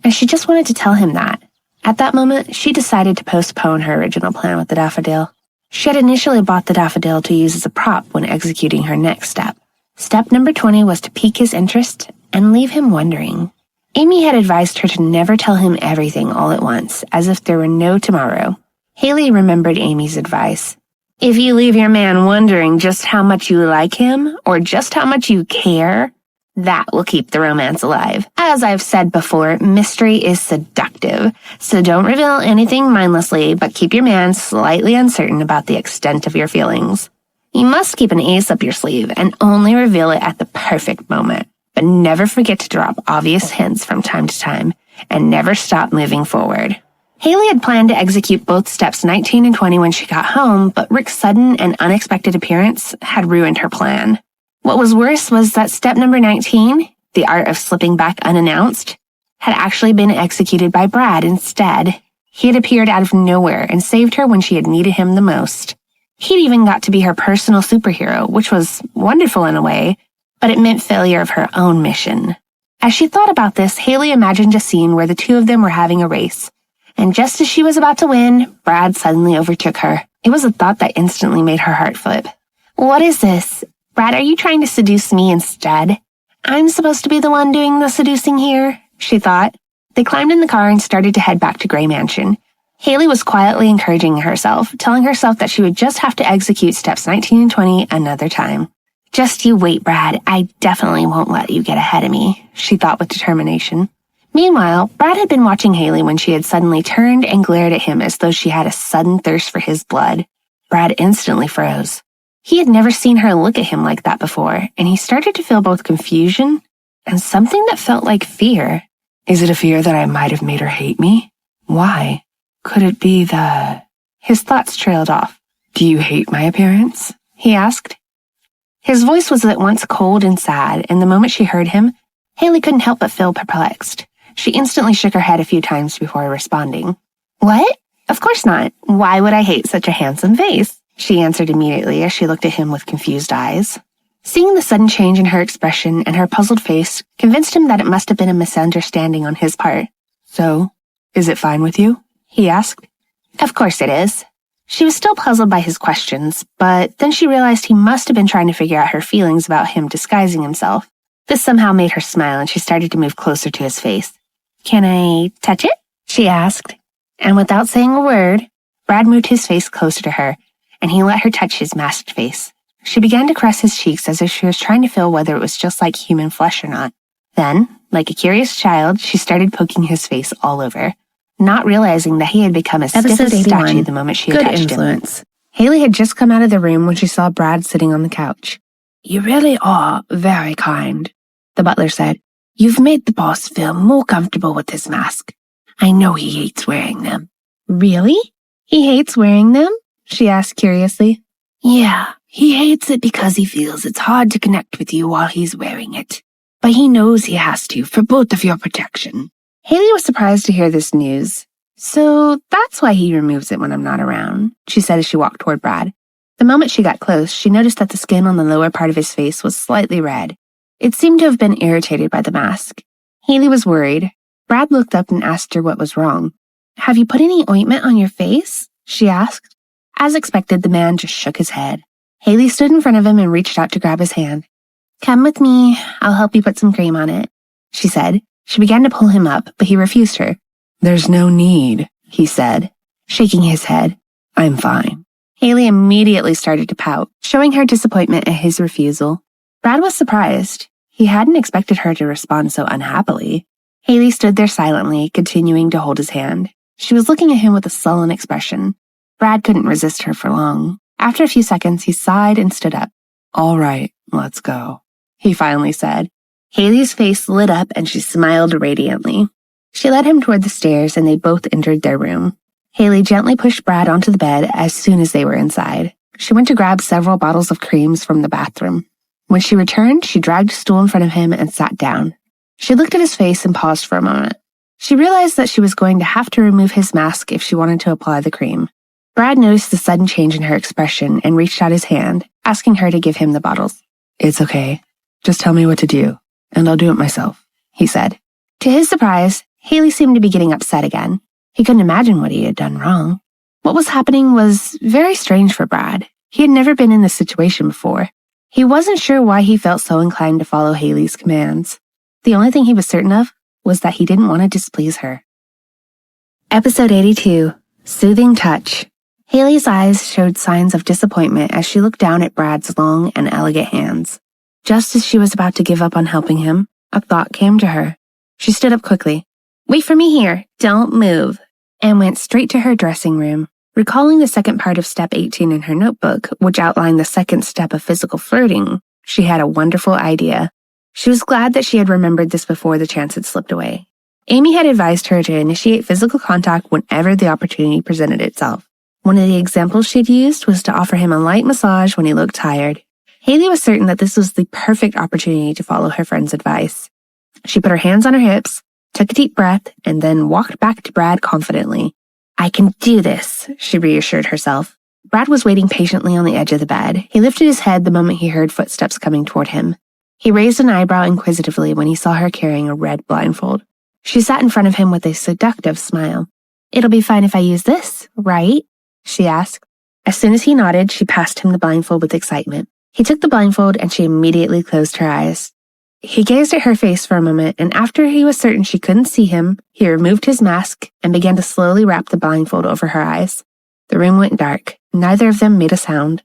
S1: and she just wanted to tell him that. At that moment, she decided to postpone her original plan with the daffodil. She had initially bought the daffodil to use as a prop when executing her next step. Step number 20 was to pique his interest and leave him wondering. Amy had advised her to never tell him everything all at once, as if there were no tomorrow. Haley remembered Amy's advice. If you leave your man wondering just how much you like him, or just how much you care, that will keep the romance alive. As I've said before, mystery is seductive, so don't reveal anything mindlessly, but keep your man slightly uncertain about the extent of your feelings. You must keep an ace up your sleeve and only reveal it at the perfect moment, but never forget to drop obvious hints from time to time, and never stop moving forward. Haley had planned to execute both steps 19 and 20 when she got home, but Rick's sudden and unexpected appearance had ruined her plan. What was worse was that step number 19, the art of slipping back unannounced, had actually been executed by Brad instead. He had appeared out of nowhere and saved her when she had needed him the most. He'd even got to be her personal superhero, which was wonderful in a way, but it meant failure of her own mission. As she thought about this, Haley imagined a scene where the two of them were having a race. And just as she was about to win, Brad suddenly overtook her. It was a thought that instantly made her heart flip. What is this? Brad, are you trying to seduce me instead? I'm supposed to be the one doing the seducing here, she thought. They climbed in the car and started to head back to Gray Mansion. Haley was quietly encouraging herself, telling herself that she would just have to execute steps 19 and 20 another time. Just you wait, Brad. I definitely won't let you get ahead of me, she thought with determination. Meanwhile, Brad had been watching Haley when she had suddenly turned and glared at him as though she had a sudden thirst for his blood. Brad instantly froze. He had never seen her look at him like that before, and he started to feel both confusion and something that felt like fear. Is it a fear that I might have made her hate me? Why? Could it be the... His thoughts trailed off. Do you hate my appearance? He asked. His voice was at once cold and sad, and the moment she heard him, Haley couldn't help but feel perplexed. She instantly shook her head a few times before responding. What? Of course not. Why would I hate such a handsome face? She answered immediately as she looked at him with confused eyes. Seeing the sudden change in her expression and her puzzled face convinced him that it must have been a misunderstanding on his part. So, is it fine with you? He asked. Of course it is. She was still puzzled by his questions, but then she realized he must have been trying to figure out her feelings about him disguising himself. This somehow made her smile, and she started to move closer to his face. "Can I touch it?" she asked. And without saying a word, Brad moved his face closer to her, and he let her touch his masked face. She began to caress his cheeks as if she was trying to feel whether it was just like human flesh or not. Then, like a curious child, she started poking his face all over, not realizing that he had become as stiff as a statue the moment she had touched him. Haley had just come out of the room when she saw Brad sitting on the couch. "You really are very kind," the butler said. "You've made the boss feel more comfortable with his mask. I know he hates wearing them." "Really? He hates wearing them?" she asked curiously. "Yeah, he hates it because he feels it's hard to connect with you while he's wearing it. But he knows he has to for both of your protection." Haley was surprised to hear this news. "So that's why he removes it when I'm not around," she said as she walked toward Brad. The moment she got close, she noticed that the skin on the lower part of his face was slightly red. It seemed to have been irritated by the mask. Haley was worried. Brad looked up and asked her what was wrong. "Have you put any ointment on your face?" she asked. As expected, the man just shook his head. Haley stood in front of him and reached out to grab his hand. "Come with me. I'll help you put some cream on it," she said. She began to pull him up, but he refused her. "There's no need," he said, shaking his head. "I'm fine." Haley immediately started to pout, showing her disappointment at his refusal. Brad was surprised. He hadn't expected her to respond so unhappily. Haley stood there silently, continuing to hold his hand. She was looking at him with a sullen expression. Brad couldn't resist her for long. After a few seconds, he sighed and stood up. "All right, let's go," he finally said. Haley's face lit up and she smiled radiantly. She led him toward the stairs and they both entered their room. Haley gently pushed Brad onto the bed as soon as they were inside. She went to grab several bottles of creams from the bathroom. When she returned, she dragged a stool in front of him and sat down. She looked at his face and paused for a moment. She realized that she was going to have to remove his mask if she wanted to apply the cream. Brad noticed the sudden change in her expression and reached out his hand, asking her to give him the bottles. "It's okay. Just tell me what to do, and I'll do it myself," he said. To his surprise, Haley seemed to be getting upset again. He couldn't imagine what he had done wrong. What was happening was very strange for Brad. He had never been in this situation before. He wasn't sure why he felt so inclined to follow Haley's commands. The only thing he was certain of was that he didn't want to displease her. Episode 82, Soothing Touch. Haley's eyes showed signs of disappointment as she looked down at Brad's long and elegant hands. Just as she was about to give up on helping him, a thought came to her. She stood up quickly. "Wait for me here, don't move," and went straight to her dressing room. Recalling the second part of Step 18 in her notebook, which outlined the second step of physical flirting, she had a wonderful idea. She was glad that she had remembered this before the chance had slipped away. Amy had advised her to initiate physical contact whenever the opportunity presented itself. One of the examples she'd used was to offer him a light massage when he looked tired. Haley was certain that this was the perfect opportunity to follow her friend's advice. She put her hands on her hips, took a deep breath, and then walked back to Brad confidently. "I can do this," she reassured herself. Brad was waiting patiently on the edge of the bed. He lifted his head the moment he heard footsteps coming toward him. He raised an eyebrow inquisitively when he saw her carrying a red blindfold. She sat in front of him with a seductive smile. "It'll be fine if I use this, right?" she asked. As soon as he nodded, she passed him the blindfold with excitement. He took the blindfold and she immediately closed her eyes. He gazed at her face for a moment, and after he was certain she couldn't see him, he removed his mask and began to slowly wrap the blindfold over her eyes. The room went dark. Neither of them made a sound.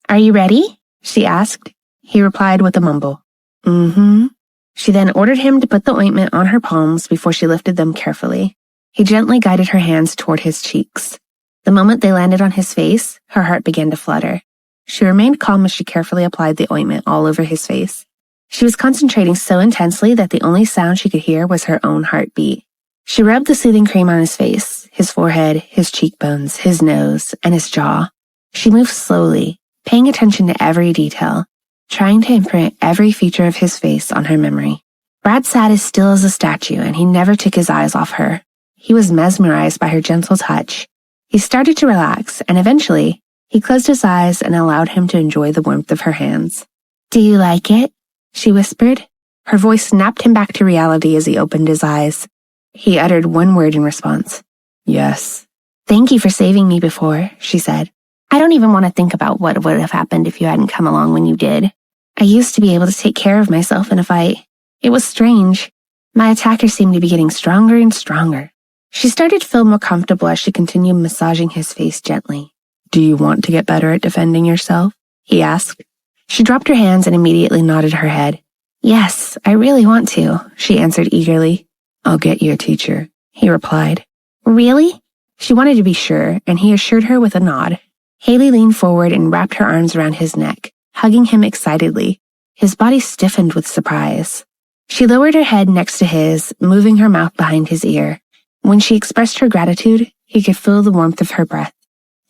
S1: "Are you ready?" she asked. He replied with a mumble. "Mm-hmm." She then ordered him to put the ointment on her palms before she lifted them carefully. He gently guided her hands toward his cheeks. The moment they landed on his face, her heart began to flutter. She remained calm as she carefully applied the ointment all over his face. She was concentrating so intensely that the only sound she could hear was her own heartbeat. She rubbed the soothing cream on his face, his forehead, his cheekbones, his nose, and his jaw. She moved slowly, paying attention to every detail, trying to imprint every feature of his face on her memory. Brad sat as still as a statue, and he never took his eyes off her. He was mesmerized by her gentle touch. He started to relax, and eventually, he closed his eyes and allowed him to enjoy the warmth of her hands. "Do you like it?" she whispered. Her voice snapped him back to reality as he opened his eyes. He uttered one word in response. "Yes." Thank you for saving me before, she said. I don't even want to think about what would have happened if you hadn't come along when you did. I used to be able to take care of myself in a fight. It was strange. My attacker seemed to be getting stronger and stronger. She started to feel more comfortable as she continued massaging his face gently. Do you want to get better at defending yourself? He asked. She dropped her hands and immediately nodded her head. Yes, I really want to, she answered eagerly. I'll get you a teacher, he replied. Really? She wanted to be sure, and he assured her with a nod. Haley leaned forward and wrapped her arms around his neck, hugging him excitedly. His body stiffened with surprise. She lowered her head next to his, moving her mouth behind his ear. When she expressed her gratitude, he could feel the warmth of her breath.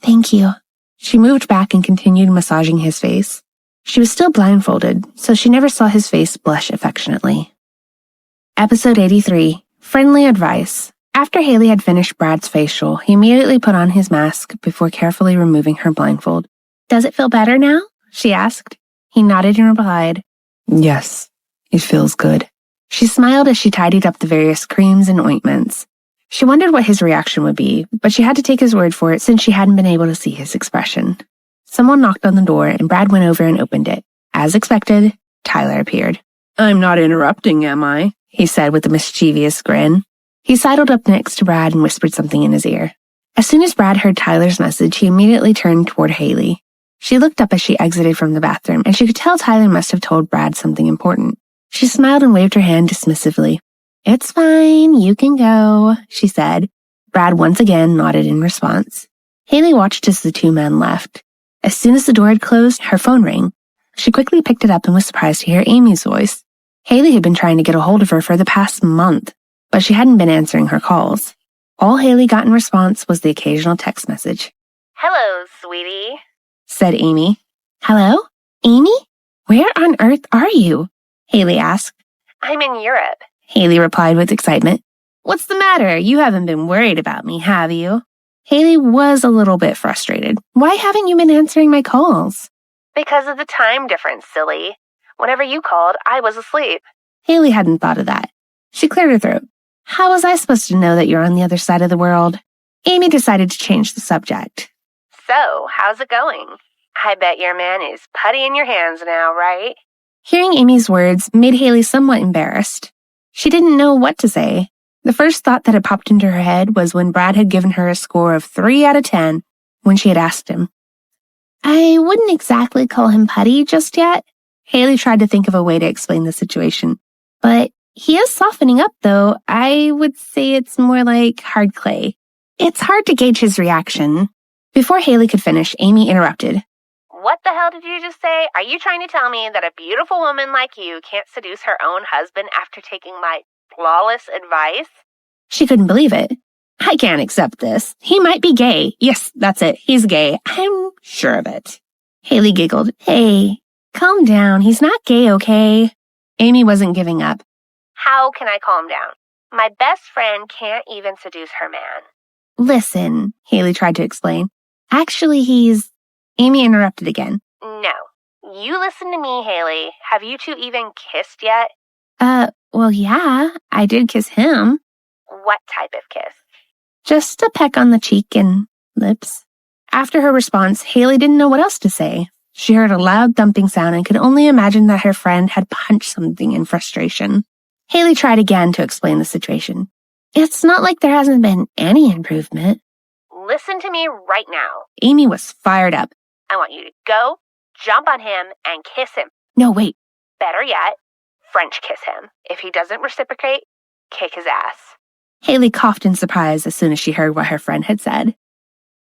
S1: Thank you. She moved back and continued massaging his face. She was still blindfolded, so she never saw his face blush affectionately. Episode 83, Friendly Advice. After Haley had finished Brad's facial, he immediately put on his mask before carefully removing her blindfold. Does it feel better now? She asked. He nodded and replied, Yes, it feels good. She smiled as she tidied up the various creams and ointments. She wondered what his reaction would be, but she had to take his word for it since she hadn't been able to see his expression. Someone knocked on the door and Brad went over and opened it. As expected, Tyler appeared. I'm not interrupting, am I? He said with a mischievous grin. He sidled up next to Brad and whispered something in his ear. As soon as Brad heard Tyler's message, he immediately turned toward Haley. She looked up as she exited from the bathroom, and she could tell Tyler must have told Brad something important. She smiled and waved her hand dismissively. It's fine, you can go, she said. Brad once again nodded in response. Haley watched as the two men left. As soon as the door had closed, her phone rang. She quickly picked it up and was surprised to hear Amy's voice. Haley had been trying to get a hold of her for the past month, but she hadn't been answering her calls. All Haley got in response was the occasional text message.
S3: Hello, sweetie,
S1: said Amy. Hello? Amy? Where on earth are you? Haley asked.
S3: I'm in Europe.
S1: Haley replied with excitement. What's the matter? You haven't been worried about me, have you? Haley was a little bit frustrated. Why haven't you been answering my calls?
S3: Because of the time difference, silly. Whenever you called, I was asleep.
S1: Haley hadn't thought of that. She cleared her throat. How was I supposed to know that you're on the other side of the world? Amy decided to change the subject.
S3: So, how's it going? I bet your man is putty in your hands now, right?
S1: Hearing Amy's words made Haley somewhat embarrassed. She didn't know what to say. The first thought that had popped into her head was when Brad had given her a score of 3 out of 10 when she had asked him. I wouldn't exactly call him putty just yet. Haley tried to think of a way to explain the situation. But he is softening up, though. I would say it's more like hard clay. It's hard to gauge his reaction. Before Haley could finish, Amy interrupted.
S3: What the hell did you just say? Are you trying to tell me that a beautiful woman like you can't seduce her own husband after taking my flawless advice?
S1: She couldn't believe it. I can't accept this. He might be gay. Yes, that's it. He's gay. I'm sure of it. Haley giggled. Hey, calm down. He's not gay, okay? Amy wasn't giving up.
S3: How can I calm down? My best friend can't even seduce her man.
S1: Listen, Haley tried to explain. Actually, Amy interrupted again.
S3: No. You listen to me, Haley. Have you two even kissed yet?
S1: Well, yeah, I did kiss him.
S3: What type of kiss?
S1: Just a peck on the cheek and lips. After her response, Haley didn't know what else to say. She heard a loud thumping sound and could only imagine that her friend had punched something in frustration. Haley tried again to explain the situation. It's not like there hasn't been any improvement.
S3: Listen to me right now.
S1: Amy was fired up.
S3: I want you to go, jump on him, and kiss him.
S1: No, wait.
S3: Better yet, French kiss him. If he doesn't reciprocate, kick his ass.
S1: Haley coughed in surprise as soon as she heard what her friend had said.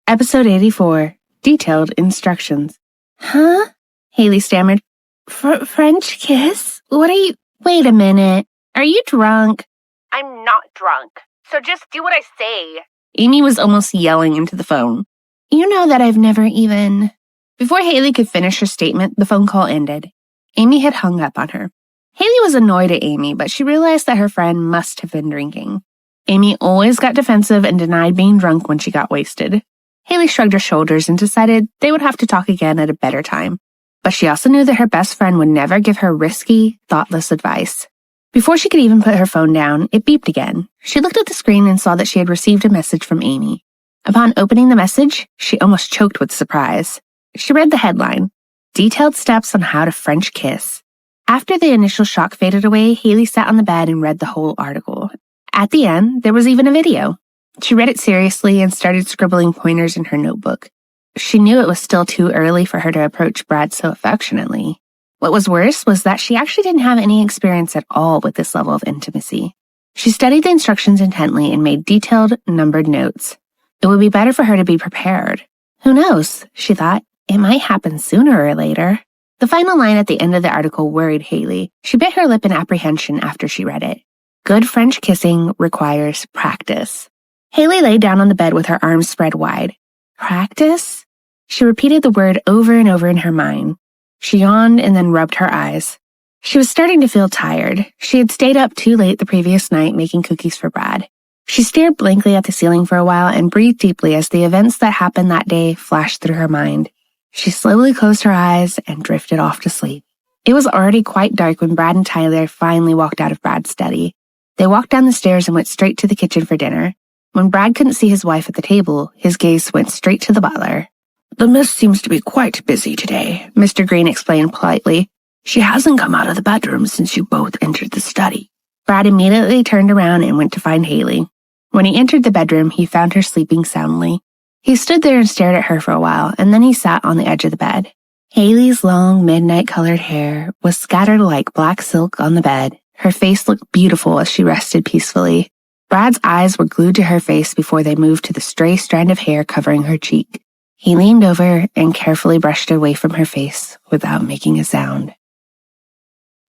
S1: Episode 84, Detailed Instructions. Huh? Haley stammered. French kiss? What are you... Wait a minute. Are you drunk?
S3: I'm not drunk, so just do what I say.
S1: Amy was almost yelling into the phone. You know that I've never even... Before Haley could finish her statement, the phone call ended. Amy had hung up on her. Haley was annoyed at Amy, but she realized that her friend must have been drinking. Amy always got defensive and denied being drunk when she got wasted. Haley shrugged her shoulders and decided they would have to talk again at a better time. But she also knew that her best friend would never give her risky, thoughtless advice. Before she could even put her phone down, it beeped again. She looked at the screen and saw that she had received a message from Amy. Upon opening the message, she almost choked with surprise. She read the headline, Detailed Steps on How to French Kiss. After the initial shock faded away, Haley sat on the bed and read the whole article. At the end, there was even a video. She read it seriously and started scribbling pointers in her notebook. She knew it was still too early for her to approach Brad so affectionately. What was worse was that she actually didn't have any experience at all with this level of intimacy. She studied the instructions intently and made detailed, numbered notes. It would be better for her to be prepared. Who knows, she thought. It might happen sooner or later. The final line at the end of the article worried Haley. She bit her lip in apprehension after she read it. Good French kissing requires practice. Haley lay down on the bed with her arms spread wide. Practice? She repeated the word over and over in her mind. She yawned and then rubbed her eyes. She was starting to feel tired. She had stayed up too late the previous night making cookies for Brad. She stared blankly at the ceiling for a while and breathed deeply as the events that happened that day flashed through her mind. She slowly closed her eyes and drifted off to sleep. It was already quite dark when Brad and Tyler finally walked out of Brad's study. They walked down the stairs and went straight to the kitchen for dinner. When Brad couldn't see his wife at the table, his gaze went straight to the butler. The miss seems to be quite busy today, Mr. Green explained politely. She hasn't come out of the bedroom since you both entered the study. Brad immediately turned around and went to find Haley. When he entered the bedroom, he found her sleeping soundly. He stood there and stared at her for a while, and then he sat on the edge of the bed. Haley's long, midnight-colored hair was scattered like black silk on the bed. Her face looked beautiful as she rested peacefully. Brad's eyes were glued to her face before they moved to the stray strand of hair covering her cheek. He leaned over and carefully brushed it away from her face without making a sound.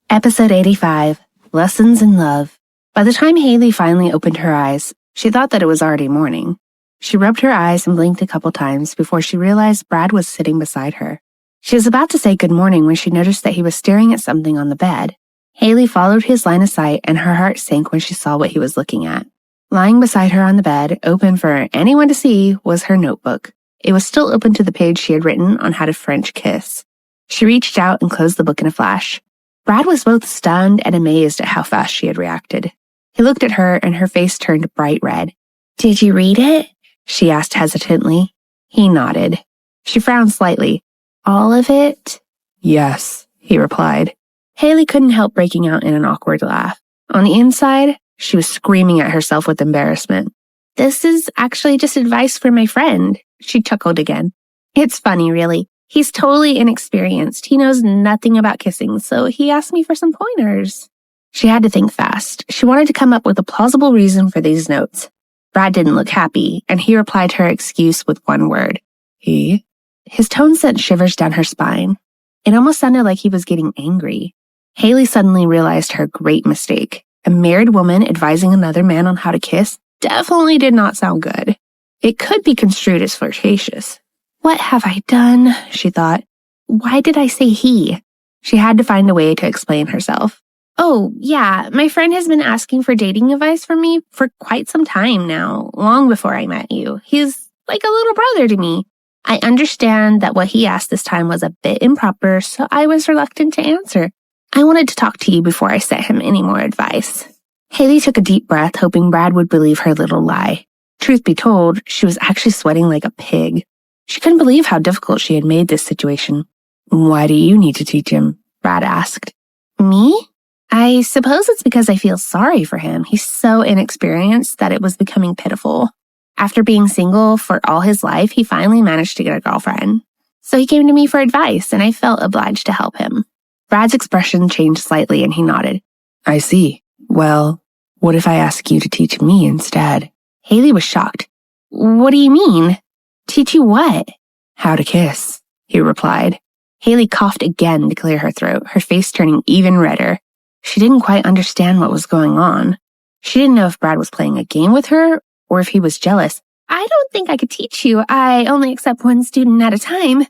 S1: Episode 85, Lessons in Love. By the time Haley finally opened her eyes, she thought that it was already morning. She rubbed her eyes and blinked a couple times before she realized Brad was sitting beside her. She was about to say good morning when she noticed that he was staring at something on the bed. Haley followed his line of sight and her heart sank when she saw what he was looking at. Lying beside her on the bed, open for anyone to see, was her notebook. It was still open to the page she had written on how to French kiss. She reached out and closed the book in a flash. Brad was both stunned and amazed at how fast she had reacted. He looked at her and her face turned bright red. Did you read it? She asked hesitantly. He nodded. She frowned slightly. All of it? Yes, he replied. Haley couldn't help breaking out in an awkward laugh. On the inside, she was screaming at herself with embarrassment. This is actually just advice for my friend. She chuckled again. It's funny, really. He's totally inexperienced. He knows nothing about kissing, so he asked me for some pointers. She had to think fast. She wanted to come up with a plausible reason for these notes. Brad didn't look happy, and he replied her excuse with one word. He? His tone sent shivers down her spine. It almost sounded like he was getting angry. Haley suddenly realized her great mistake. A married woman advising another man on how to kiss definitely did not sound good. It could be construed as flirtatious. What have I done? She thought. Why did I say he? She had to find a way to explain herself. Oh, yeah, my friend has been asking for dating advice from me for quite some time now, long before I met you. He's like a little brother to me. I understand that what he asked this time was a bit improper, so I was reluctant to answer. I wanted to talk to you before I sent him any more advice. Haley took a deep breath, hoping Brad would believe her little lie. Truth be told, she was actually sweating like a pig. She couldn't believe how difficult she had made this situation. Why do you need to teach him? Brad asked. Me? I suppose it's because I feel sorry for him. He's so inexperienced that it was becoming pitiful. After being single for all his life, he finally managed to get a girlfriend. So he came to me for advice, and I felt obliged to help him. Brad's expression changed slightly, and he nodded. I see. Well, what if I ask you to teach me instead? Haley was shocked. What do you mean? Teach you what? How to kiss, he replied. Haley coughed again to clear her throat, her face turning even redder. She didn't quite understand what was going on. She didn't know if Brad was playing a game with her or if he was jealous. I don't think I could teach you. I only accept one student at a time.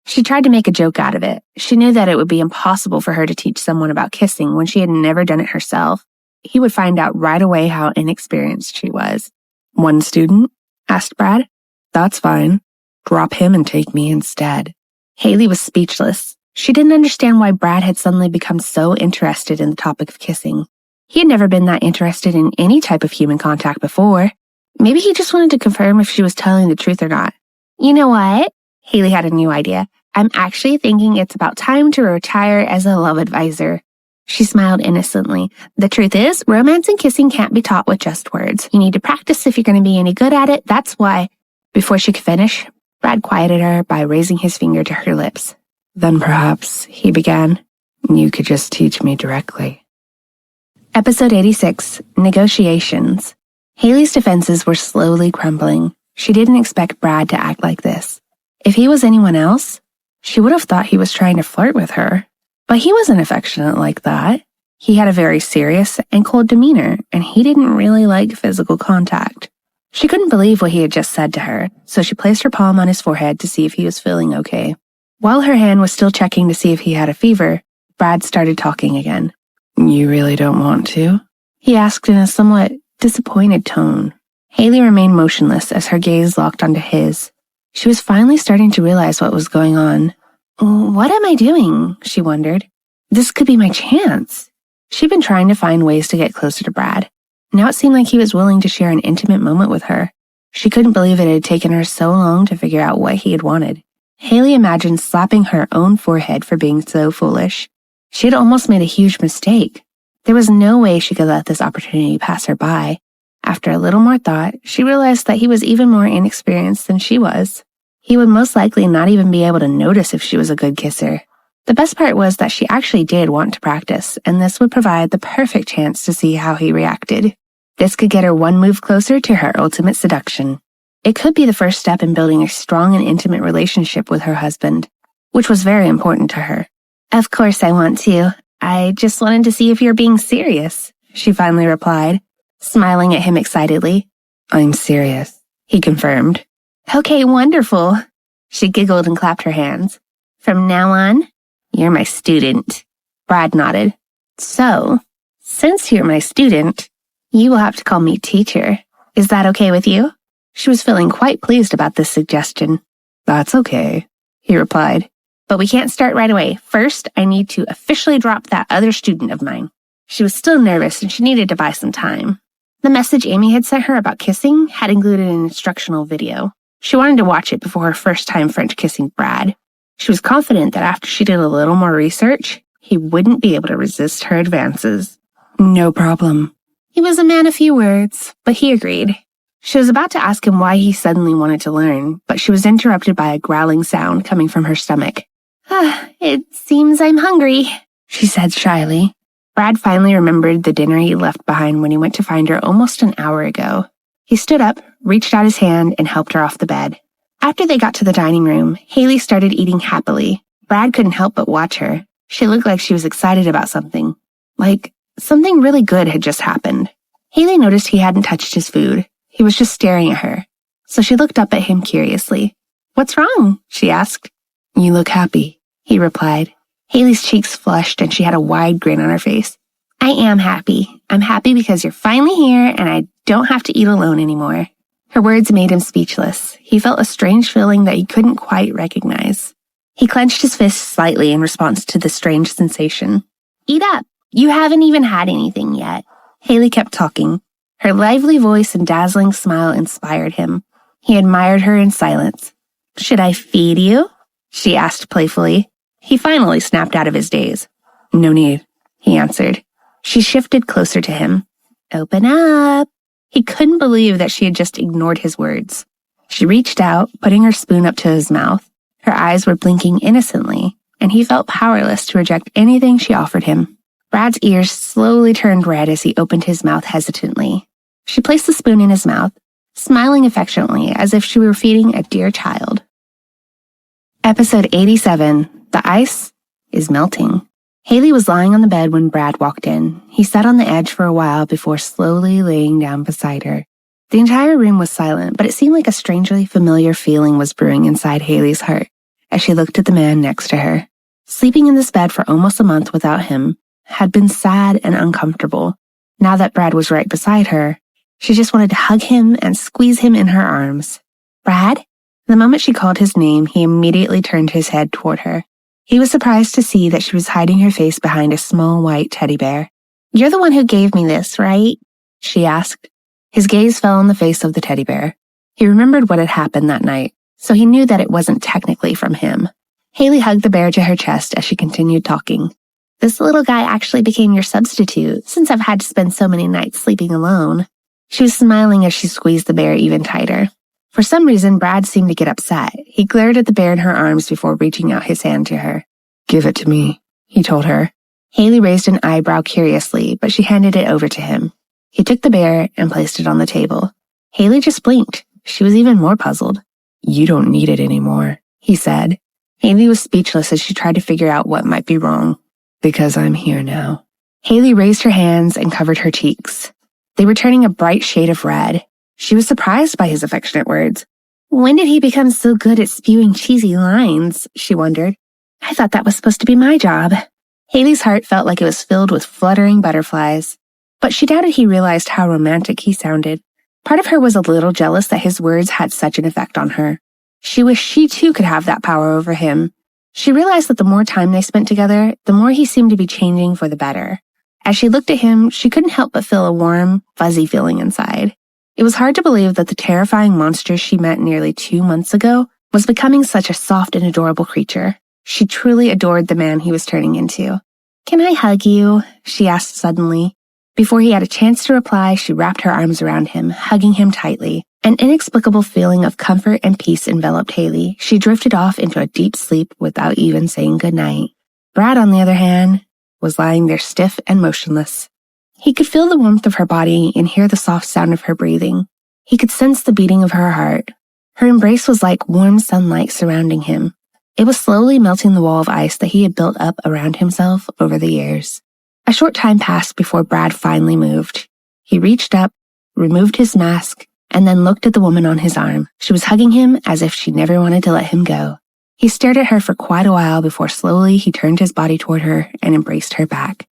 S1: She tried to make a joke out of it. She knew that it would be impossible for her to teach someone about kissing when she had never done it herself. He would find out right away how inexperienced she was. One student? Asked Brad. That's fine. Drop him and take me instead. Haley was speechless. She didn't understand why Brad had suddenly become so interested in the topic of kissing. He had never been that interested in any type of human contact before. Maybe he just wanted to confirm if she was telling the truth or not. You know what? Haley had a new idea. I'm actually thinking it's about time to retire as a love advisor. She smiled innocently. The truth is, romance and kissing can't be taught with just words. You need to practice if you're going to be any good at it. That's why. Before she could finish, Brad quieted her by raising his finger to her lips. Then perhaps, he began, you could just teach me directly. Episode 86, Negotiations. Haley's defenses were slowly crumbling. She didn't expect Brad to act like this. If he was anyone else, she would have thought he was trying to flirt with her. But he wasn't affectionate like that. He had a very serious and cold demeanor, and he didn't really like physical contact. She couldn't believe what he had just said to her, so she placed her palm on his forehead to see if he was feeling okay. While her hand was still checking to see if he had a fever, Brad started talking again. You really don't want to? He asked in a somewhat disappointed tone. Haley remained motionless as her gaze locked onto his. She was finally starting to realize what was going on. What am I doing? She wondered. This could be my chance. She'd been trying to find ways to get closer to Brad. Now it seemed like he was willing to share an intimate moment with her. She couldn't believe it had taken her so long to figure out what he had wanted. Haley imagined slapping her own forehead for being so foolish. She had almost made a huge mistake. There was no way she could let this opportunity pass her by. After a little more thought, she realized that he was even more inexperienced than she was. He would most likely not even be able to notice if she was a good kisser. The best part was that she actually did want to practice, and this would provide the perfect chance to see how he reacted. This could get her one move closer to her ultimate seduction. It could be the first step in building a strong and intimate relationship with her husband, which was very important to her. Of course I want to. I just wanted to see if you're being serious, she finally replied, smiling at him excitedly. I'm serious, he confirmed. Okay, wonderful. She giggled and clapped her hands. From now on, you're my student. Brad nodded. So, since you're my student, you will have to call me teacher. Is that okay with you? She was feeling quite pleased about this suggestion. That's okay, he replied. But we can't start right away. First, I need to officially drop that other student of mine. She was still nervous and she needed to buy some time. The message Amy had sent her about kissing had included an instructional video. She wanted to watch it before her first time French kissing Brad. She was confident that after she did a little more research, he wouldn't be able to resist her advances. No problem. He was a man of few words, but he agreed. She was about to ask him why he suddenly wanted to learn, but she was interrupted by a growling sound coming from her stomach. It seems I'm hungry, she said shyly. Brad finally remembered the dinner he left behind when he went to find her almost an hour ago. He stood up, reached out his hand, and helped her off the bed. After they got to the dining room, Haley started eating happily. Brad couldn't help but watch her. She looked like she was excited about something. Like, something really good had just happened. Haley noticed he hadn't touched his food. He was just staring at her. So she looked up at him curiously. What's wrong? She asked. You look happy, he replied. Haley's cheeks flushed and she had a wide grin on her face. I am happy. I'm happy because you're finally here and I don't have to eat alone anymore. Her words made him speechless. He felt a strange feeling that he couldn't quite recognize. He clenched his fist slightly in response to the strange sensation. Eat up. You haven't even had anything yet. Haley kept talking. Her lively voice and dazzling smile inspired him. He admired her in silence. Should I feed you? She asked playfully. He finally snapped out of his daze. No need, he answered. She shifted closer to him. Open up. He couldn't believe that she had just ignored his words. She reached out, putting her spoon up to his mouth. Her eyes were blinking innocently, and he felt powerless to reject anything she offered him. Brad's ears slowly turned red as he opened his mouth hesitantly. She placed the spoon in his mouth, smiling affectionately as if she were feeding a dear child. Episode 87, The Ice is Melting. Haley was lying on the bed when Brad walked in. He sat on the edge for a while before slowly laying down beside her. The entire room was silent, but it seemed like a strangely familiar feeling was brewing inside Haley's heart as she looked at the man next to her. Sleeping in this bed for almost a month without him had been sad and uncomfortable. Now that Brad was right beside her, she just wanted to hug him and squeeze him in her arms. Brad? The moment she called his name, he immediately turned his head toward her. He was surprised to see that she was hiding her face behind a small white teddy bear. You're the one who gave me this, right? She asked. His gaze fell on the face of the teddy bear. He remembered what had happened that night, so he knew that it wasn't technically from him. Haley hugged the bear to her chest as she continued talking. This little guy actually became your substitute, since I've had to spend so many nights sleeping alone. She was smiling as she squeezed the bear even tighter. For some reason, Brad seemed to get upset. He glared at the bear in her arms before reaching out his hand to her. "Give it to me," he told her. Haley raised an eyebrow curiously, but she handed it over to him. He took the bear and placed it on the table. Haley just blinked. She was even more puzzled. "You don't need it anymore," he said. Haley was speechless as she tried to figure out what might be wrong. "Because I'm here now." Haley raised her hands and covered her cheeks. They were turning a bright shade of red. She was surprised by his affectionate words. When did he become so good at spewing cheesy lines? She wondered. I thought that was supposed to be my job. Haley's heart felt like it was filled with fluttering butterflies. But she doubted he realized how romantic he sounded. Part of her was a little jealous that his words had such an effect on her. She wished she too could have that power over him. She realized that the more time they spent together, the more he seemed to be changing for the better. As she looked at him, she couldn't help but feel a warm, fuzzy feeling inside. It was hard to believe that the terrifying monster she met nearly 2 months ago was becoming such a soft and adorable creature. She truly adored the man he was turning into. "Can I hug you?" she asked suddenly. Before he had a chance to reply, she wrapped her arms around him, hugging him tightly. An inexplicable feeling of comfort and peace enveloped Haley. She drifted off into a deep sleep without even saying goodnight. Brad, on the other hand, was lying there stiff and motionless. He could feel the warmth of her body and hear the soft sound of her breathing. He could sense the beating of her heart. Her embrace was like warm sunlight surrounding him. It was slowly melting the wall of ice that he had built up around himself over the years. A short time passed before Brad finally moved. He reached up, removed his mask, and then looked at the woman on his arm. She was hugging him as if she never wanted to let him go. He stared at her for quite a while before slowly he turned his body toward her and embraced her back.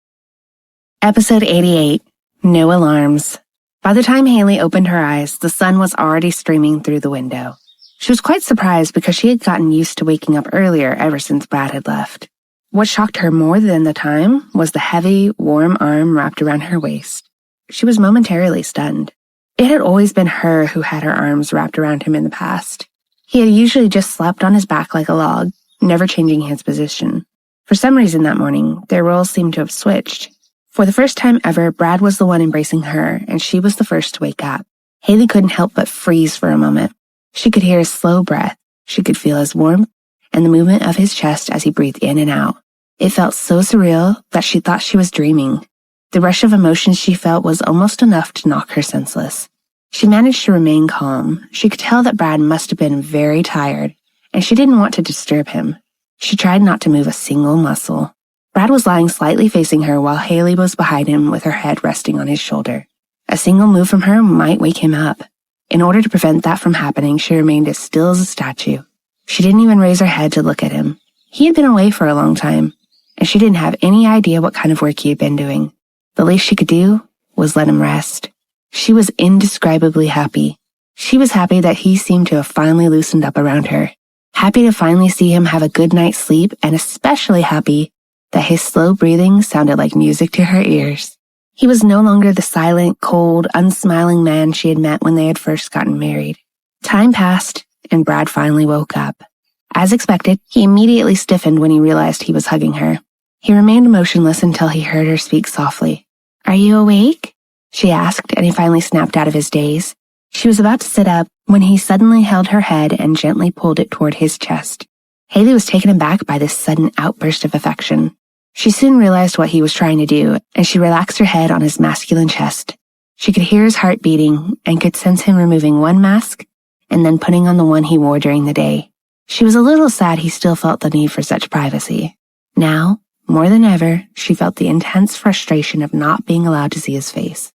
S1: Episode 88. No Alarms. By the time Haley opened her eyes, the sun was already streaming through the window. She was quite surprised because she had gotten used to waking up earlier ever since Brad had left. What shocked her more than the time was the heavy, warm arm wrapped around her waist. She was momentarily stunned. It had always been her who had her arms wrapped around him in the past. He had usually just slept on his back like a log, never changing his position. For some reason that morning, their roles seemed to have switched. For the first time ever, Brad was the one embracing her, and she was the first to wake up. Haley couldn't help but freeze for a moment. She could hear his slow breath. She could feel his warmth and the movement of his chest as he breathed in and out. It felt so surreal that she thought she was dreaming. The rush of emotions she felt was almost enough to knock her senseless. She managed to remain calm. She could tell that Brad must have been very tired, and she didn't want to disturb him. She tried not to move a single muscle. Brad was lying slightly facing her while Haley was behind him with her head resting on his shoulder. A single move from her might wake him up. In order to prevent that from happening, she remained as still as a statue. She didn't even raise her head to look at him. He had been away for a long time, and she didn't have any idea what kind of work he had been doing. The least she could do was let him rest. She was indescribably happy. She was happy that he seemed to have finally loosened up around her. Happy to finally see him have a good night's sleep, and especially happy that his slow breathing sounded like music to her ears. He was no longer the silent, cold, unsmiling man she had met when they had first gotten married. Time passed, and Brad finally woke up. As expected, he immediately stiffened when he realized he was hugging her. He remained motionless until he heard her speak softly. "Are you awake?" she asked, and he finally snapped out of his daze. She was about to sit up when he suddenly held her head and gently pulled it toward his chest. Haley was taken aback by this sudden outburst of affection. She soon realized what he was trying to do, and she relaxed her head on his masculine chest. She could hear his heart beating and could sense him removing one mask and then putting on the one he wore during the day. She was a little sad he still felt the need for such privacy. Now, more than ever, she felt the intense frustration of not being allowed to see his face.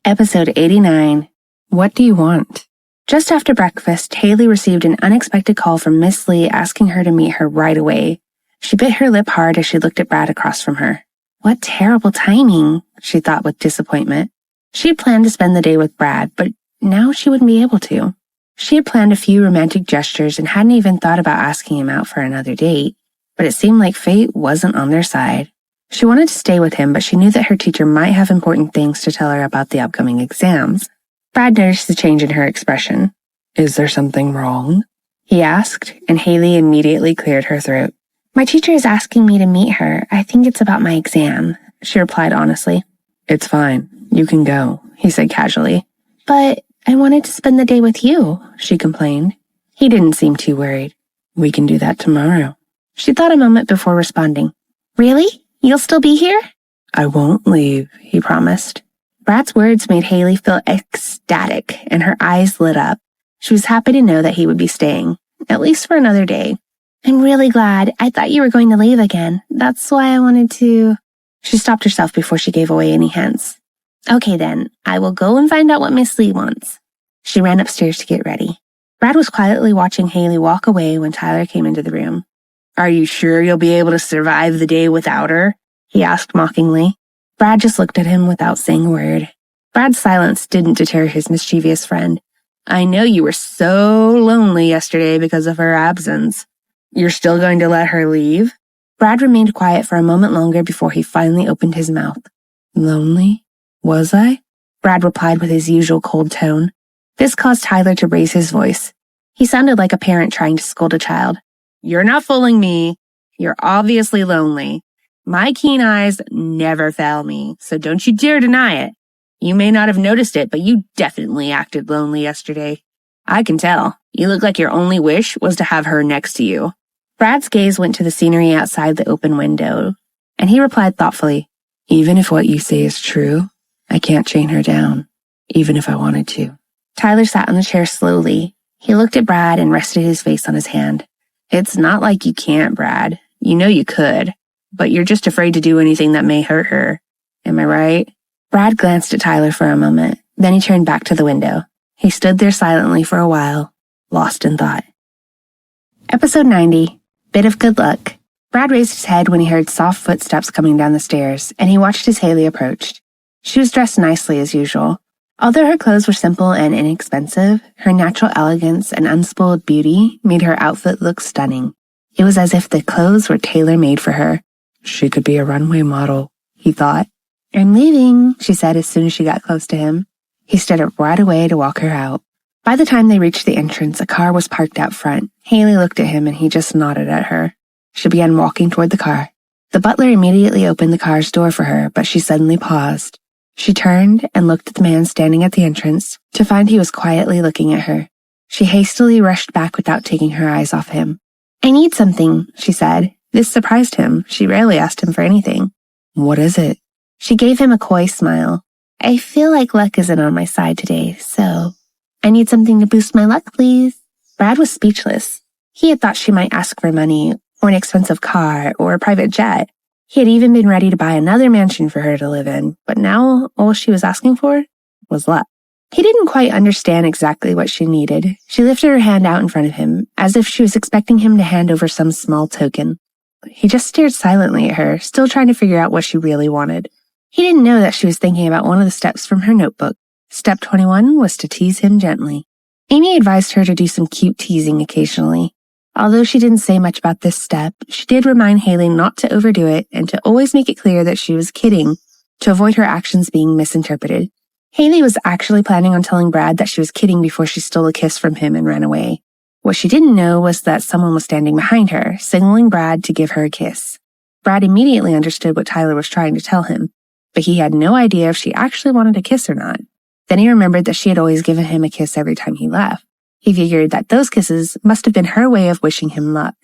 S1: Episode 89. What do you want? Just after breakfast, Haley received an unexpected call from Miss Lee asking her to meet her right away. She bit her lip hard as she looked at Brad across from her. What terrible timing, she thought with disappointment. She had planned to spend the day with Brad, but now she wouldn't be able to. She had planned a few romantic gestures and hadn't even thought about asking him out for another date, but it seemed like fate wasn't on their side. She wanted to stay with him, but she knew that her teacher might have important things to tell her about the upcoming exams. Brad noticed the change in her expression. "Is there something wrong?" he asked, and Haley immediately cleared her throat. "My teacher is asking me to meet her. I think it's about my exam," she replied honestly. "It's fine. You can go," he said casually. "But I wanted to spend the day with you," she complained. He didn't seem too worried. "We can do that tomorrow." She thought a moment before responding. "Really? You'll still be here?" "I won't leave," he promised. Brad's words made Haley feel ecstatic, and her eyes lit up. She was happy to know that he would be staying, at least for another day. "I'm really glad. I thought you were going to leave again. That's why I wanted to..." She stopped herself before she gave away any hints. "Okay then, I will go and find out what Miss Lee wants." She ran upstairs to get ready. Brad was quietly watching Haley walk away when Tyler came into the room. "Are you sure you'll be able to survive the day without her?" he asked mockingly. Brad just looked at him without saying a word. Brad's silence didn't deter his mischievous friend. "I know you were so lonely yesterday because of her absence. You're still going to let her leave?" Brad remained quiet for a moment longer before he finally opened his mouth. "Lonely? Was I?" Brad replied with his usual cold tone. This caused Tyler to raise his voice. He sounded like a parent trying to scold a child. "You're not fooling me. You're obviously lonely. My keen eyes never fail me, so don't you dare deny it. You may not have noticed it, but you definitely acted lonely yesterday. I can tell. You look like your only wish was to have her next to you." Brad's gaze went to the scenery outside the open window, and he replied thoughtfully, "Even if what you say is true, I can't chain her down, even if I wanted to." Tyler sat on the chair slowly. He looked at Brad and rested his face on his hand. "It's not like you can't, Brad. You know you could, but you're just afraid to do anything that may hurt her. Am I right?" Brad glanced at Tyler for a moment, then he turned back to the window. He stood there silently for a while, lost in thought. Episode 90, Bit of Good Luck. Brad raised his head when he heard soft footsteps coming down the stairs, and he watched as Haley approached. She was dressed nicely as usual. Although her clothes were simple and inexpensive, her natural elegance and unspoiled beauty made her outfit look stunning. It was as if the clothes were tailor-made for her. "She could be a runway model," he thought. "I'm leaving," she said as soon as she got close to him. He stood up right away to walk her out. By the time they reached the entrance, a car was parked out front. Haley looked at him and he just nodded at her. She began walking toward the car. The butler immediately opened the car's door for her, but she suddenly paused. She turned and looked at the man standing at the entrance to find he was quietly looking at her. She hastily rushed back without taking her eyes off him. "I need something," she said. This surprised him. She rarely asked him for anything. "What is it?" She gave him a coy smile. "I feel like luck isn't on my side today, so I need something to boost my luck, please." Brad was speechless. He had thought she might ask for money, or an expensive car, or a private jet. He had even been ready to buy another mansion for her to live in, but now all she was asking for was luck. He didn't quite understand exactly what she needed. She lifted her hand out in front of him, as if she was expecting him to hand over some small token. He just stared silently at her, still trying to figure out what she really wanted. He didn't know that she was thinking about one of the steps from her notebook. Step 21 was to tease him gently. Amy advised her to do some cute teasing occasionally. Although she didn't say much about this step, she did remind Haley not to overdo it and to always make it clear that she was kidding, to avoid her actions being misinterpreted. Haley was actually planning on telling Brad that she was kidding before she stole a kiss from him and ran away. What she didn't know was that someone was standing behind her, signaling Brad to give her a kiss. Brad immediately understood what Tyler was trying to tell him, but he had no idea if she actually wanted a kiss or not. Then he remembered that she had always given him a kiss every time he left. He figured that those kisses must have been her way of wishing him luck.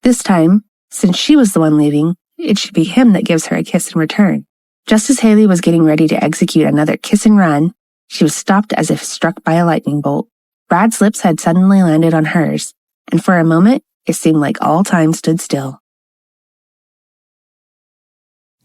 S1: This time, since she was the one leaving, it should be him that gives her a kiss in return. Just as Haley was getting ready to execute another kiss and run, she was stopped as if struck by a lightning bolt. Brad's lips had suddenly landed on hers, and for a moment, it seemed like all time stood still.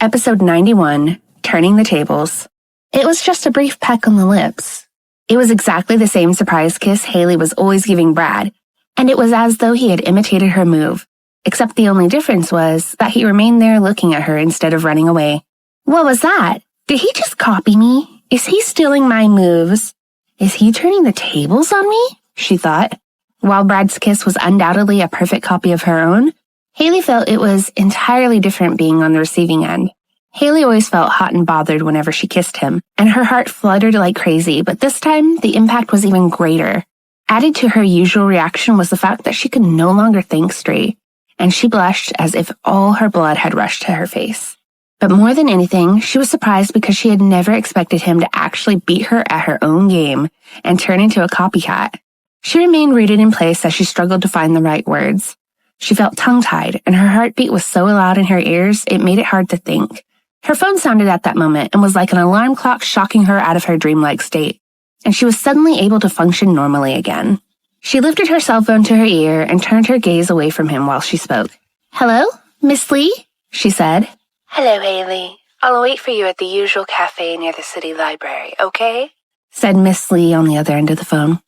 S1: Episode 91, Turning the Tables. It was just a brief peck on the lips. It was exactly the same surprise kiss Haley was always giving Brad, and it was as though he had imitated her move, except the only difference was that he remained there looking at her instead of running away. What was that? Did he just copy me? Is he stealing my moves? Is he turning the tables on me? She thought. While Brad's kiss was undoubtedly a perfect copy of her own, Haley felt it was entirely different being on the receiving end. Haley always felt hot and bothered whenever she kissed him, and her heart fluttered like crazy, but this time the impact was even greater. Added to her usual reaction was the fact that she could no longer think straight, and she blushed as if all her blood had rushed to her face. But more than anything, she was surprised because she had never expected him to actually beat her at her own game and turn into a copycat. She remained rooted in place as she struggled to find the right words. She felt tongue-tied, and her heartbeat was so loud in her ears it made it hard to think. Her phone sounded at that moment and was like an alarm clock shocking her out of her dreamlike state, and she was suddenly able to function normally again. She lifted her cell phone to her ear and turned her gaze away from him while she spoke. "Hello, Miss Lee?" she said.
S3: Hello, Haley. I'll wait for you at the usual cafe near the city library, okay?
S1: Said Miss Lee on the other end of the phone.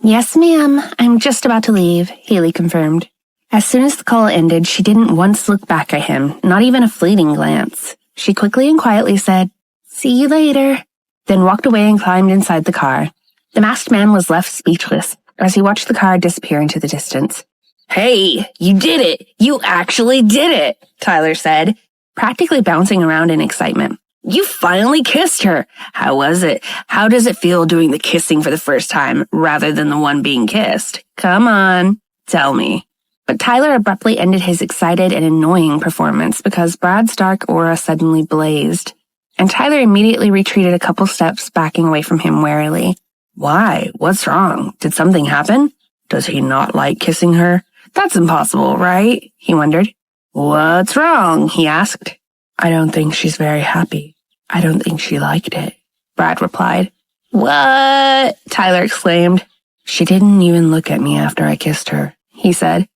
S1: "Yes, ma'am. I'm just about to leave," Haley confirmed. As soon as the call ended, she didn't once look back at him, not even a fleeting glance. She quickly and quietly said, "See you later," then walked away and climbed inside the car. The masked man was left speechless as he watched the car disappear into the distance. "Hey, you did it! You actually did it!" Tyler said, practically bouncing around in excitement. "You finally kissed her! How was it? How does it feel doing the kissing for the first time rather than the one being kissed? Come on, tell me." But Tyler abruptly ended his excited and annoying performance because Brad's dark aura suddenly blazed, and Tyler immediately retreated a couple steps, backing away from him warily. "Why? What's wrong? Did something happen? Does he not like kissing her? That's impossible, right?" he wondered. "What's wrong?" he asked. "I don't think she's very happy. I don't think she liked it," Brad replied. "What?" Tyler exclaimed. "She didn't even look at me after I kissed her," he said.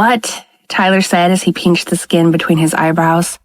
S1: "What?" Tyler said as he pinched the skin between his eyebrows.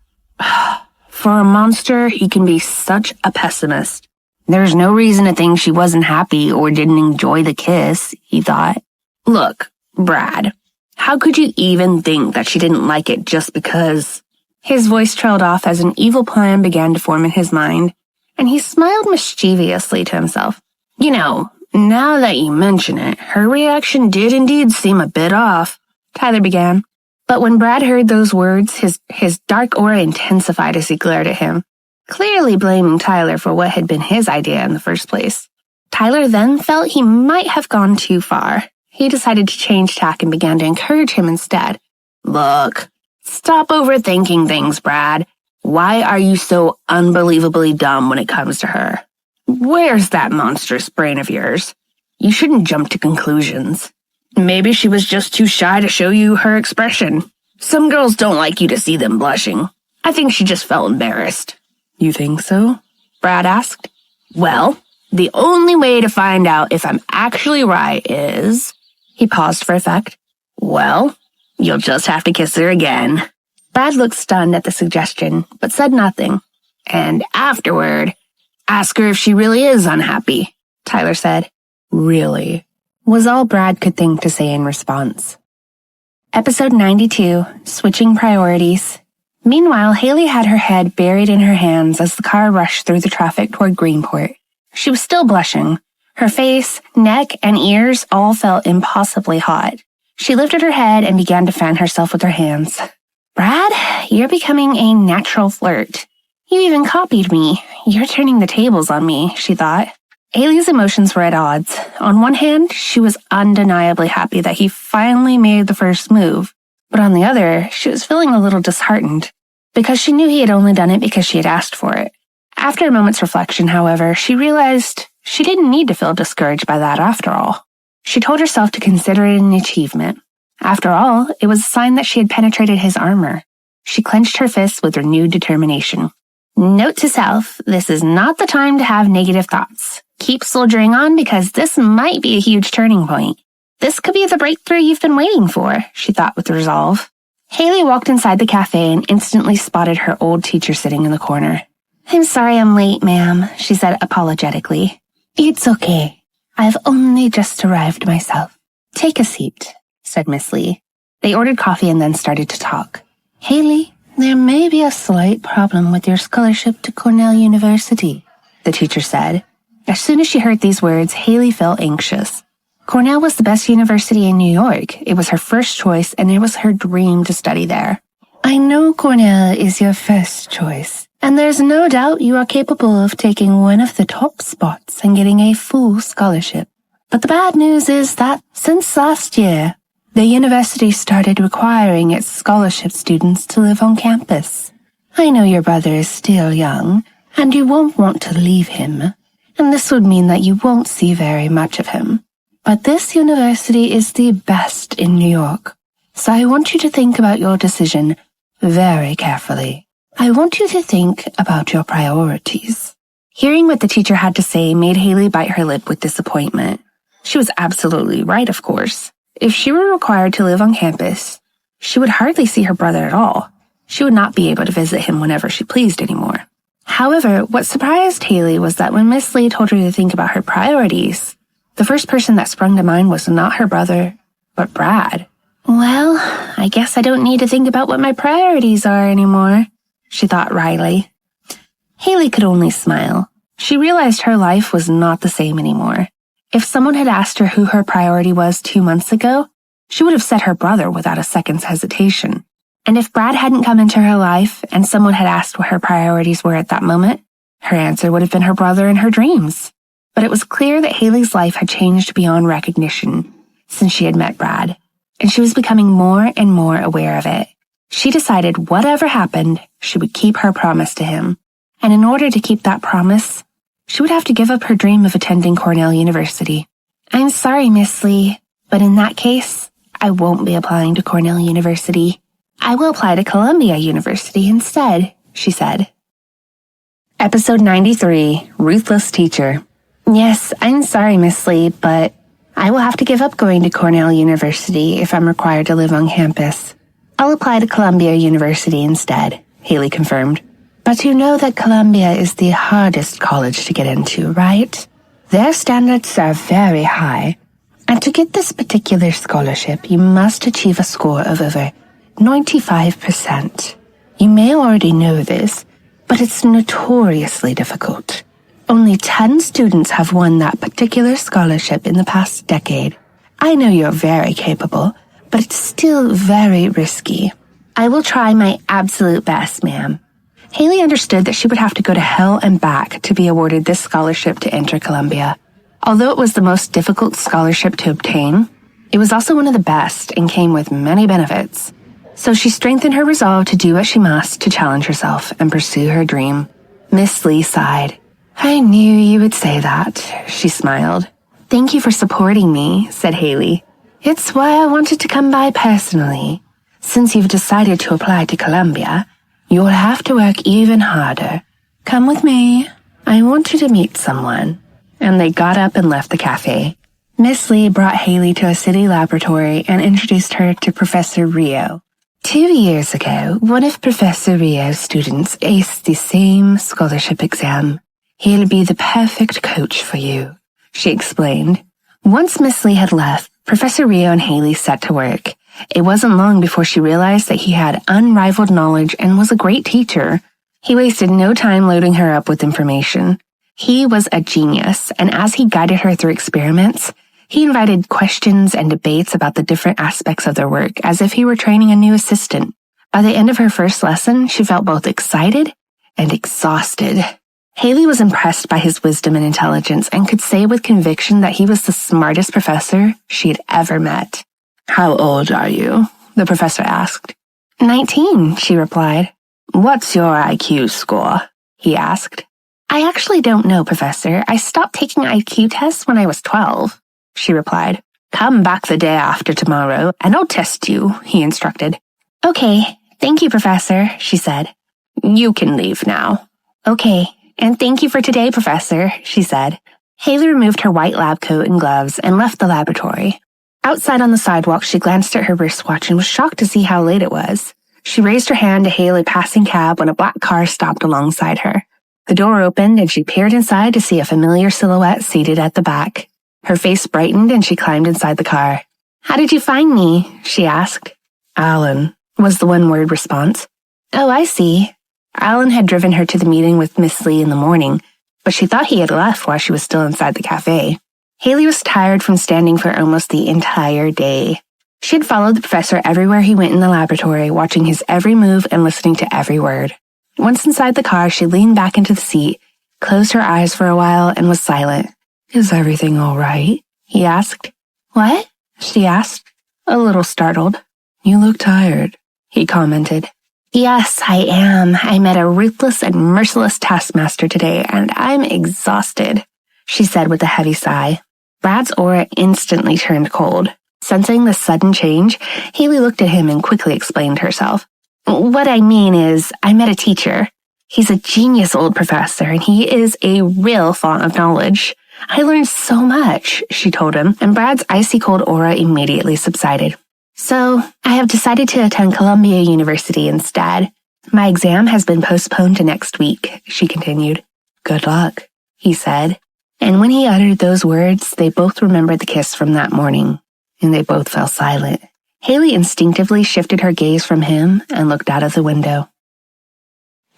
S1: For a monster, he can be such a pessimist. There's no reason to think she wasn't happy or didn't enjoy the kiss, he thought. "Look, Brad, how could you even think that she didn't like it just because?" His voice trailed off as an evil plan began to form in his mind, and he smiled mischievously to himself. "You know, now that you mention it, her reaction did indeed seem a bit off," Tyler began. But when Brad heard those words, his dark aura intensified as he glared at him, clearly blaming Tyler for what had been his idea in the first place. Tyler then felt he might have gone too far. He decided to change tack and began to encourage him instead. "Look, stop overthinking things, Brad. Why are you so unbelievably dumb when it comes to her? Where's that monstrous brain of yours? You shouldn't jump to conclusions. Maybe she was just too shy to show you her expression. Some girls don't like you to see them blushing. I think she just felt embarrassed." "You think so?" Brad asked. "Well, the only way to find out if I'm actually right is..." He paused for effect. "Well, you'll just have to kiss her again." Brad looked stunned at the suggestion, but said nothing. "And afterward, ask her if she really is unhappy," Tyler said. "Really?" was all Brad could think to say in response. Episode 92, Switching Priorities. Meanwhile, Haley had her head buried in her hands as the car rushed through the traffic toward Greenport. She was still blushing. Her face, neck, and ears all felt impossibly hot. She lifted her head and began to fan herself with her hands. "Brad, you're becoming a natural flirt. You even copied me. You're turning the tables on me," she thought. Haley's emotions were at odds. On one hand, she was undeniably happy that he finally made the first move. But on the other, she was feeling a little disheartened, because she knew he had only done it because she had asked for it. After a moment's reflection, however, she realized she didn't need to feel discouraged by that after all. She told herself to consider it an achievement. After all, it was a sign that she had penetrated his armor. She clenched her fists with renewed determination. Note to self, this is not the time to have negative thoughts. Keep soldiering on because this might be a huge turning point. This could be the breakthrough you've been waiting for, she thought with resolve. Haley walked inside the cafe and instantly spotted her old teacher sitting in the corner. "I'm sorry I'm late, ma'am," she said apologetically. "It's okay. I've only just arrived myself. Take a seat," said Miss Lee. They ordered coffee and then started to talk. "Haley, there may be a slight problem with your scholarship to Cornell University," the teacher said. As soon as she heard these words, Haley felt anxious. Cornell was the best university in New York. It was her first choice, and it was her dream to study there. "I know Cornell is your first choice, And there's no doubt you are capable of taking one of the top spots and getting a full scholarship. But the bad news is that since last year, the university started requiring its scholarship students to live on campus. I know your brother is still young, and you won't want to leave him, and this would mean that you won't see very much of him. But this university is the best in New York, so I want you to think about your decision very carefully. I want you to think about your priorities. Hearing what the teacher had to say made Haley bite her lip with disappointment. She was absolutely right, of course. If she were required to live on campus, she would hardly see her brother at all. She would not be able to visit him whenever she pleased anymore. However, what surprised Haley was that when Miss Lee told her to think about her priorities, the first person that sprung to mind was not her brother, but Brad. Well, I guess I don't need to think about what my priorities are anymore, she thought wryly. Haley could only smile. She realized her life was not the same anymore. If someone had asked her who her priority was 2 months ago, she would have said her brother without a second's hesitation. And if Brad hadn't come into her life and someone had asked what her priorities were at that moment, her answer would have been her brother and her dreams. But it was clear that Haley's life had changed beyond recognition since she had met Brad, and she was becoming more and more aware of it. She decided whatever happened, she would keep her promise to him. And in order to keep that promise, she would have to give up her dream of attending Cornell University. I'm sorry, Miss Lee, but in that case, I won't be applying to Cornell University. I will apply to Columbia University instead, she said. Episode 93, Ruthless Teacher. Yes, I'm sorry, Miss Lee, but I will have to give up going to Cornell University if I'm required to live on campus. I'll apply to Columbia University instead, Haley confirmed. But you know that Columbia is the hardest college to get into, right? Their standards are very high. And to get this particular scholarship, you must achieve a score of over 95%. You may already know this, but it's notoriously difficult. Only 10 students have won that particular scholarship in the past decade. I know you're very capable, but it's still very risky. I will try my absolute best, ma'am. Haley understood that she would have to go to hell and back to be awarded this scholarship to enter Columbia. Although it was the most difficult scholarship to obtain, it was also one of the best and came with many benefits. So she strengthened her resolve to do what she must to challenge herself and pursue her dream. Miss Lee sighed. I knew you would say that, she smiled. Thank you for supporting me, said Haley. It's why I wanted to come by personally. Since you've decided to apply to Columbia, you'll have to work even harder. Come with me. I want you to meet someone. And they got up and left the cafe. Miss Lee brought Haley to a city laboratory and introduced her to Professor Rio. 2 years ago, one of Professor Rio's students aced the same scholarship exam. He'll be the perfect coach for you, she explained. Once Miss Lee had left, Professor Rio and Haley set to work. It wasn't long before she realized that he had unrivaled knowledge and was a great teacher. He wasted no time loading her up with information. He was a genius, and as he guided her through experiments, he invited questions and debates about the different aspects of their work as if he were training a new assistant. By the end of her first lesson, she felt both excited and exhausted. Haley was impressed by his wisdom and intelligence and could say with conviction that he was the smartest professor she had ever met. How old are you? The professor asked. 19, she replied. What's your IQ score? He asked. I actually don't know, Professor. I stopped taking IQ tests when I was 12, she replied. Come back the day after tomorrow and I'll test you, he instructed. Okay, thank you, Professor, she said. You can leave now. Okay, and thank you for today, Professor, she said. Haley removed her white lab coat and gloves and left the laboratory. Outside on the sidewalk, she glanced at her wristwatch and was shocked to see how late it was. She raised her hand to hail a passing cab when a black car stopped alongside her. The door opened and she peered inside to see a familiar silhouette seated at the back. Her face brightened and she climbed inside the car. How did you find me? She asked. Alan, was the one-word response. Oh, I see. Alan had driven her to the meeting with Miss Lee in the morning, but she thought he had left while she was still inside the cafe. Haley was tired from standing for almost the entire day. She had followed the professor everywhere he went in the laboratory, watching his every move and listening to every word.
S2: Once inside the car, she leaned back into the seat, closed her eyes for a while, and was silent. "Is everything all right?" he asked.
S1: "What?"
S2: she asked, a little startled. "You look tired," he commented.
S1: "Yes, I am. I met a ruthless and merciless taskmaster today, and I'm exhausted," she said with a heavy sigh. Brad's aura instantly turned cold. Sensing the sudden change, Haley looked at him and quickly explained herself. "What I mean is, I met a teacher. He's a genius old professor, and he is a real font of knowledge. I learned so much," she told him, and Brad's icy cold aura immediately subsided. "So, I have decided to attend Columbia University instead. My exam has been postponed to next week," she continued.
S2: "Good luck,"
S1: he said. And when he uttered those words, they both remembered the kiss from that morning, and they both fell silent. Haley instinctively shifted her gaze from him and looked out of the window.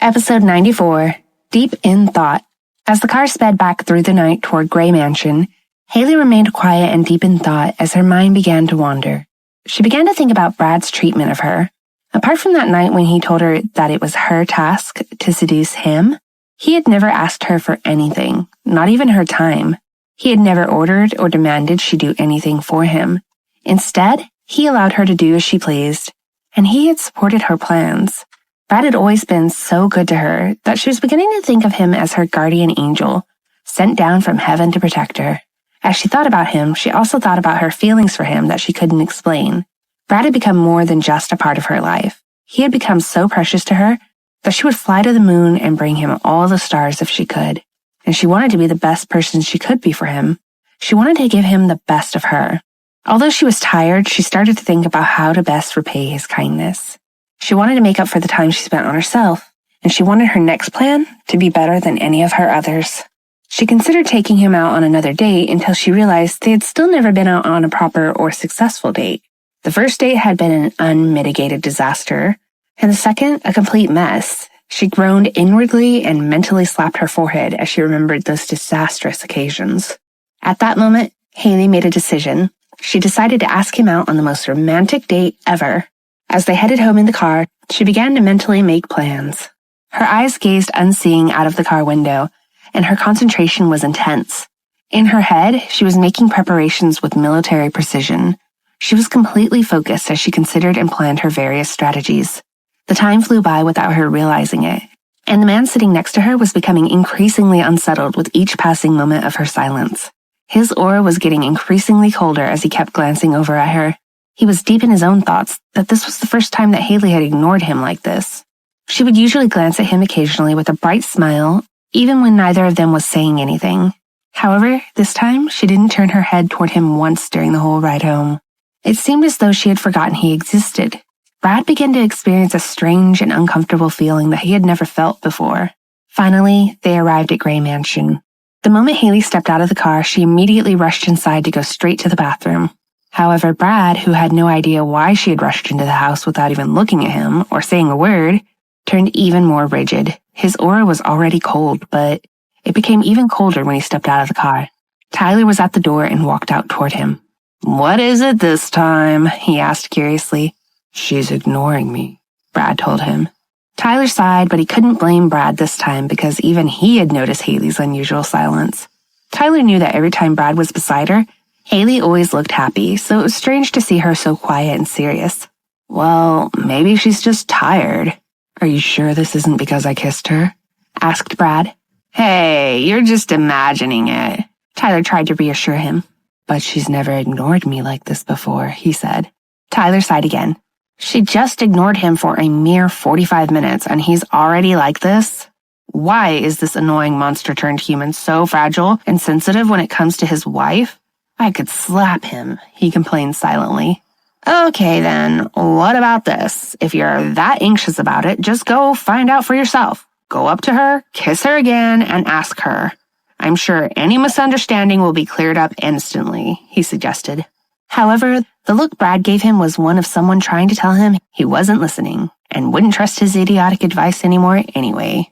S1: Episode 94, Deep in Thought. As the car sped back through the night toward Gray Mansion, Haley remained quiet and deep in thought as her mind began to wander. She began to think about Brad's treatment of her. Apart from that night when he told her that it was her task to seduce him, he had never asked her for anything, not even her time. He had never ordered or demanded she do anything for him. Instead, he allowed her to do as she pleased, and he had supported her plans. Brad had always been so good to her that she was beginning to think of him as her guardian angel, sent down from heaven to protect her. As she thought about him, she also thought about her feelings for him that she couldn't explain. Brad had become more than just a part of her life. He had become so precious to her that she would fly to the moon and bring him all the stars if she could. And she wanted to be the best person she could be for him. She wanted to give him the best of her. Although she was tired, she started to think about how to best repay his kindness. She wanted to make up for the time she spent on herself, and she wanted her next plan to be better than any of her others. She considered taking him out on another date until she realized they had still never been out on a proper or successful date. The first date had been an unmitigated disaster, and the second a complete mess. She groaned inwardly and mentally slapped her forehead as she remembered those disastrous occasions. At that moment, Haley made a decision. She decided to ask him out on the most romantic date ever. As they headed home in the car, she began to mentally make plans. Her eyes gazed unseeing out of the car window, and her concentration was intense. In her head, she was making preparations with military precision. She was completely focused as she considered and planned her various strategies. The time flew by without her realizing it, and the man sitting next to her was becoming increasingly unsettled with each passing moment of her silence. His aura was getting increasingly colder as he kept glancing over at her. He was deep in his own thoughts that this was the first time that Haley had ignored him like this. She would usually glance at him occasionally with a bright smile, even when neither of them was saying anything. However, this time she didn't turn her head toward him once during the whole ride home. It seemed as though she had forgotten he existed. Brad began to experience a strange and uncomfortable feeling that he had never felt before. Finally, they arrived at Gray Mansion. The moment Haley stepped out of the car, she immediately rushed inside to go straight to the bathroom. However, Brad, who had no idea why she had rushed into the house without even looking at him or saying a word, turned even more rigid. His aura was already cold, but it became even colder when he stepped out of the car. Tyler was at the door and walked out toward him. "What is it this time?" he asked curiously. "She's ignoring me," Brad told him. Tyler sighed, but he couldn't blame Brad this time because even he had noticed Haley's unusual silence. Tyler knew that every time Brad was beside her, Haley always looked happy, so it was strange to see her so quiet and serious. "Well, maybe she's just tired." "Are you sure this isn't because I kissed her?" asked Brad. "Hey, you're just imagining it," Tyler tried to reassure him. "But she's never ignored me like this before," he said. Tyler sighed again. She just ignored him for a mere 45 minutes, and he's already like this? Why is this annoying monster-turned human so fragile and sensitive when it comes to his wife? I could slap him, he complained silently. "Okay then, what about this? If you're that anxious about it, just go find out for yourself. Go up to her, kiss her again, and ask her. I'm sure any misunderstanding will be cleared up instantly," he suggested. However, the look Brad gave him was one of someone trying to tell him he wasn't listening and wouldn't trust his idiotic advice anymore anyway.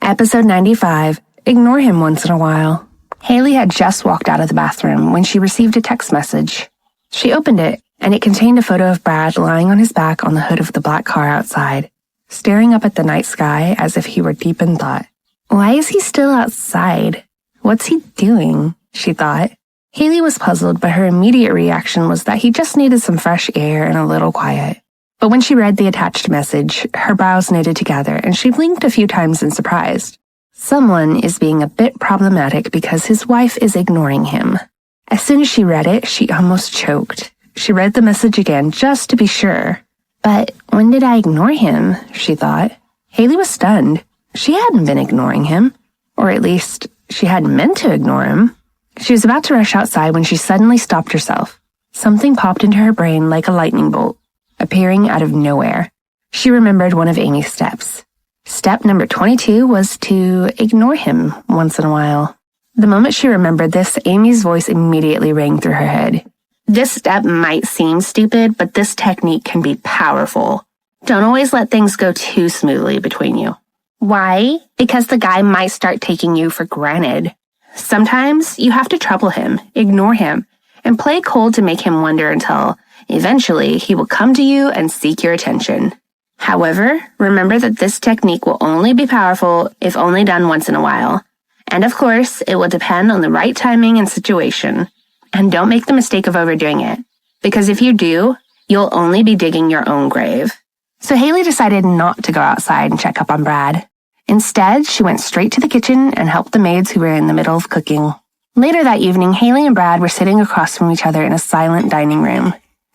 S1: Episode 95, Ignore Him Once in a While. Haley had just walked out of the bathroom when she received a text message. She opened it, and it contained a photo of Brad lying on his back on the hood of the black car outside.
S2: staring up at the night sky as if he were deep in thought. Why is he still outside? What's he doing? She thought. Haley was puzzled, but her immediate reaction was that he just needed some fresh air and a little quiet. But when she read the attached message, her brows knitted together and she blinked a few times in surprise. Someone is being a bit problematic because his wife is ignoring him. As soon as she read it, she almost choked. She read the message again just to be sure. But when did I ignore him? She thought. Haley was stunned. She hadn't been ignoring him. Or at least, she hadn't meant to ignore him. She was about to rush outside when she suddenly stopped herself. Something popped into her brain like a lightning bolt, appearing out of nowhere. She remembered one of Amy's steps. Step number 22 was to ignore him once in a while. The moment she remembered this, Amy's voice immediately rang through her head. This step might seem stupid, but this technique can be powerful. Don't always let things go too smoothly between you. Why? Because the guy might start taking you for granted. Sometimes you have to trouble him, ignore him, and play cold to make him wonder until, eventually, he will come to you and seek your attention. However, remember that this technique will only be powerful if only done once in a while. And of course, it will depend on the right timing and situation. And don't make the mistake of overdoing it, because if you do, you'll only be digging your own grave. So Haley decided not to go outside and check up on Brad. Instead, she went straight to the kitchen and helped the maids who were in the middle of cooking. Later that evening, Haley and Brad were sitting across from each other in a silent dining room.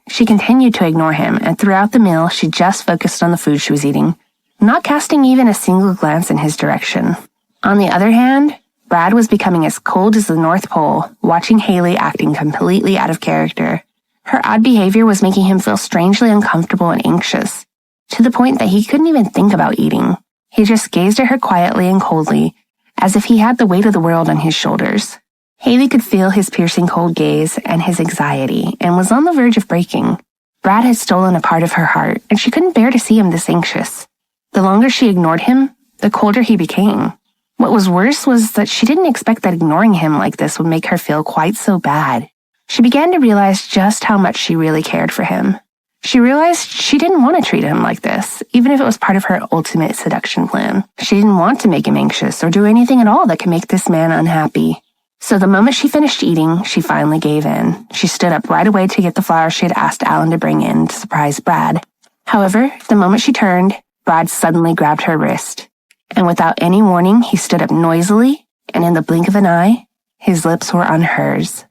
S2: She continued to ignore him, and throughout the meal, she just focused on the food she was eating, not casting even a single glance in his direction. On the other hand, Brad was becoming as cold as the North Pole, watching Haley acting completely out of character. Her odd behavior was making him feel strangely uncomfortable and anxious, to the point that he couldn't even think about eating. He just gazed at her quietly and coldly, as if he had the weight of the world on his shoulders. Haley could feel his piercing cold gaze and his anxiety, and was on the verge of breaking. Brad had stolen a part of her heart, and she couldn't bear to see him this anxious. The longer she ignored him, the colder he became. What was worse was that she didn't expect that ignoring him like this would make her feel quite so bad. She began to realize just how much she really cared for him. She realized she didn't want to treat him like this, even if it was part of her ultimate seduction plan. She didn't want to make him anxious or do anything at all that could make this man unhappy. So the moment she finished eating, she finally gave in. She stood up right away to get the flowers she had asked Alan to bring in to surprise Brad. However, the moment she turned, Brad suddenly grabbed her wrist. And without any warning, he stood up noisily, and in the blink of an eye, his lips were on hers.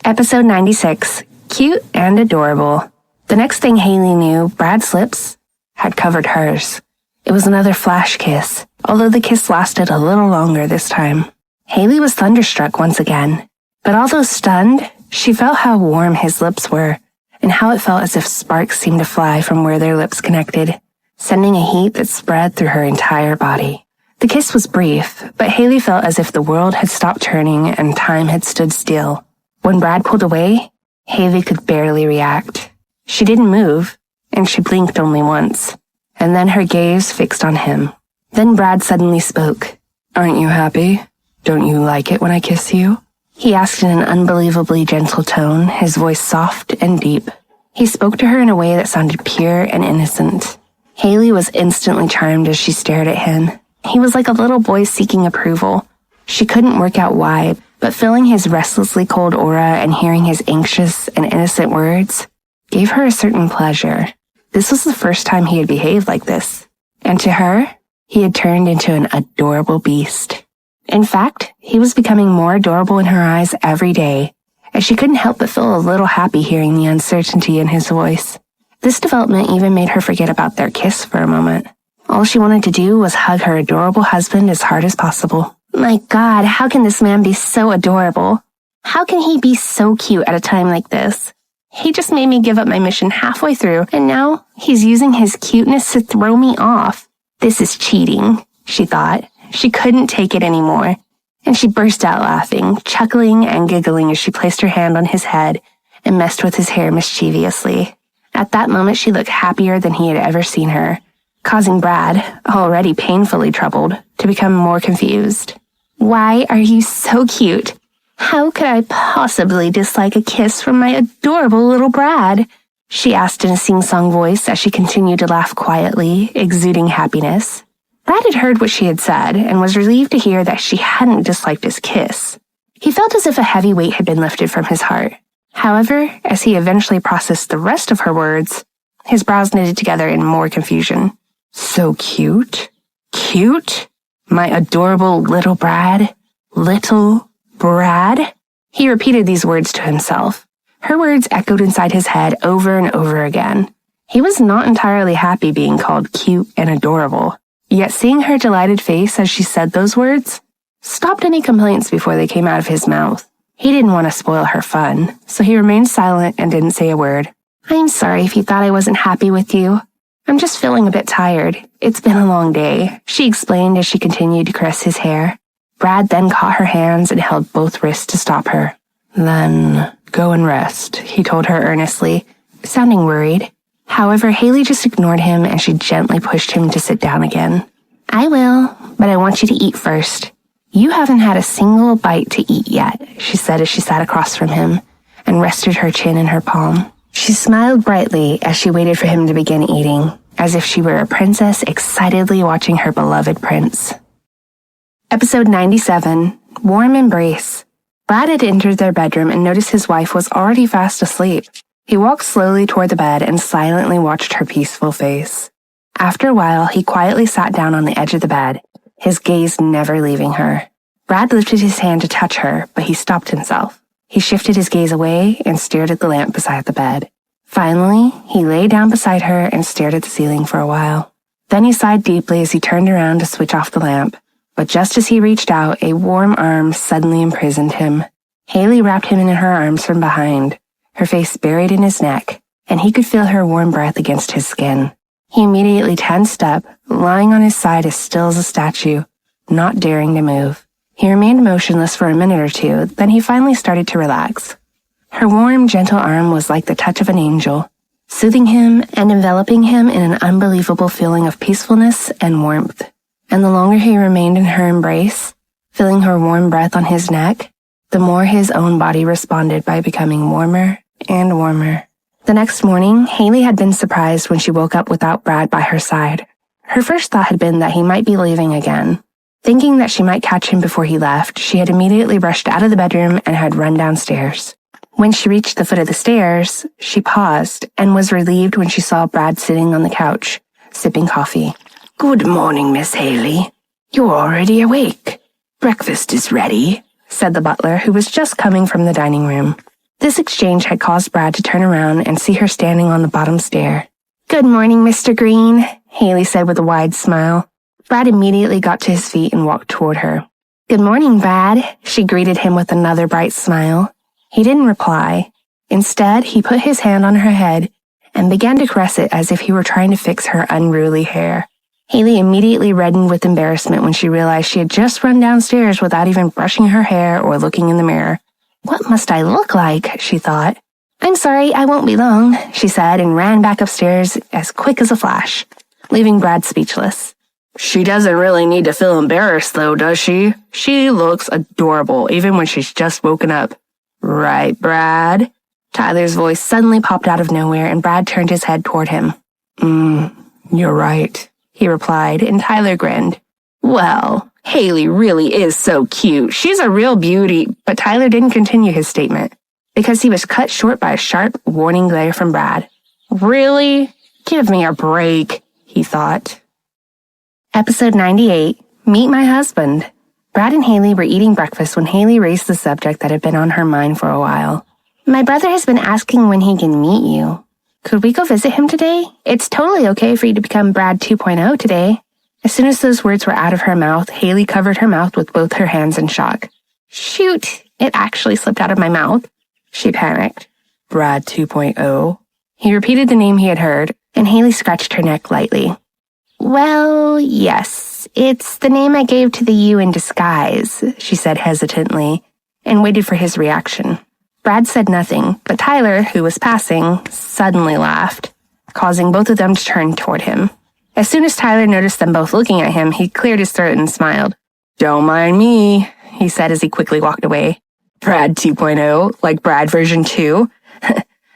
S2: Episode 96, Cute and Adorable. The next thing Haley knew, Brad's lips had covered hers. It was another flash kiss, although the kiss lasted a little longer this time. Haley was thunderstruck once again, but although stunned, she felt how warm his lips were, and how it felt as if sparks seemed to fly from where their lips connected, sending a heat that spread through her entire body. The kiss was brief, but Haley felt as if the world had stopped turning and time had stood still. When Brad pulled away, Haley could barely react. She didn't move, and she blinked only once, and then her gaze fixed on him. Then Brad suddenly spoke. "Aren't you happy? Don't you like it when I kiss you?" He asked in an unbelievably gentle tone, his voice soft and deep. He spoke to her in a way that sounded pure and innocent. Haley was instantly charmed as she stared at him. He was like a little boy seeking approval. She couldn't work out why, but feeling his restlessly cold aura and hearing his anxious and innocent words gave her a certain pleasure. This was the first time he had behaved like this, and to her, he had turned into an adorable beast. In fact, he was becoming more adorable in her eyes every day, and she couldn't help but feel a little happy hearing the uncertainty in his voice. This development even made her forget about their kiss for a moment. All she wanted to do was hug her adorable husband as hard as possible. My God, how can this man be so adorable? How can he be so cute at a time like this? He just made me give up my mission halfway through, and now he's using his cuteness to throw me off. This is cheating, she thought. She couldn't take it anymore, and she burst out laughing, chuckling and giggling as she placed her hand on his head and messed with his hair mischievously. At that moment, she looked happier than he had ever seen her, causing Brad, already painfully troubled, to become more confused. Why are you so cute? How could I possibly dislike a kiss from my adorable little Brad? she asked in a sing-song voice as she continued to laugh quietly, exuding happiness. Brad had heard what she had said and was relieved to hear that she hadn't disliked his kiss. He felt as if a heavy weight had been lifted from his heart. However, as he eventually processed the rest of her words, his brows knitted together in more confusion. So cute? Cute? My adorable little Brad? Little Brad? He repeated these words to himself. Her words echoed inside his head over and over again. He was not entirely happy being called cute and adorable. Yet seeing her delighted face as she said those words stopped any complaints before they came out of his mouth. He didn't want to spoil her fun, so he remained silent and didn't say a word. I'm sorry if you thought I wasn't happy with you. I'm just feeling a bit tired. It's been a long day, she explained as she continued to caress his hair. Brad then caught her hands and held both wrists to stop her. Then go and rest, he told her earnestly, sounding worried. However, Haley just ignored him and she gently pushed him to sit down again. I will, but I want you to eat first. You haven't had a single bite to eat yet, she said as she sat across from him and rested her chin in her palm. She smiled brightly as she waited for him to begin eating, as if she were a princess excitedly watching her beloved prince. Episode 97, Warm Embrace. Brad had entered their bedroom and noticed his wife was already fast asleep. He walked slowly toward the bed and silently watched her peaceful face. After a while, he quietly sat down on the edge of the bed, his gaze never leaving her. Brad lifted his hand to touch her, but he stopped himself. He shifted his gaze away and stared at the lamp beside the bed. Finally, he lay down beside her and stared at the ceiling for a while. Then he sighed deeply as he turned around to switch off the lamp. But just as he reached out, a warm arm suddenly imprisoned him. Haley wrapped him in her arms from behind, her face buried in his neck, and he could feel her warm breath against his skin. He immediately tensed up, lying on his side as still as a statue, not daring to move. He remained motionless for a minute or two, then he finally started to relax. Her warm, gentle arm was like the touch of an angel, soothing him and enveloping him in an unbelievable feeling of peacefulness and warmth. And the longer he remained in her embrace, feeling her warm breath on his neck, the more his own body responded by becoming warmer and warmer. The next morning, Haley had been surprised when she woke up without Brad by her side. Her first thought had been that he might be leaving again. Thinking that she might catch him before he left, she had immediately rushed out of the bedroom and had run downstairs. When she reached the foot of the stairs, she paused and was relieved when she saw Brad sitting on the couch, sipping coffee. Good morning, Miss Haley. You're already awake. Breakfast is ready, said the butler, who was just coming from the dining room. This exchange had caused Brad to turn around and see her standing on the bottom stair. Good morning, Mr. Green, Haley said with a wide smile. Brad immediately got to his feet and walked toward her. Good morning, Brad, she greeted him with another bright smile. He didn't reply. Instead, he put his hand on her head and began to caress it as if he were trying to fix her unruly hair. Haley immediately reddened with embarrassment when she realized she had just run downstairs without even brushing her hair or looking in the mirror. What must I look like? She thought. I'm sorry, I won't be long, she said and ran back upstairs as quick as a flash, leaving Brad speechless. She doesn't really need to feel embarrassed though, does she? She looks adorable even when she's just woken up. Right, Brad? Tyler's voice suddenly popped out of nowhere and Brad turned his head toward him. You're right, he replied, and Tyler grinned. Well, Haley really is so cute. She's a real beauty, but Tyler didn't continue his statement because he was cut short by a sharp, warning glare from Brad. Really? Give me a break, he thought. Episode 98, Meet My Husband. Brad and Haley were eating breakfast when Haley raised the subject that had been on her mind for a while. My brother has been asking when he can meet you. Could we go visit him today? It's totally okay for you to become Brad 2.0 today. As soon as those words were out of her mouth, Haley covered her mouth with both her hands in shock. Shoot, it actually slipped out of my mouth. She panicked. Brad 2.0? He repeated the name he had heard, and Haley scratched her neck lightly. Well, yes, it's the name I gave to the you in disguise, she said hesitantly, and waited for his reaction. Brad said nothing, but Tyler, who was passing, suddenly laughed, causing both of them to turn toward him. As soon as Tyler noticed them both looking at him, he cleared his throat and smiled. Don't mind me, he said as he quickly walked away. Brad 2.0, like Brad version 2?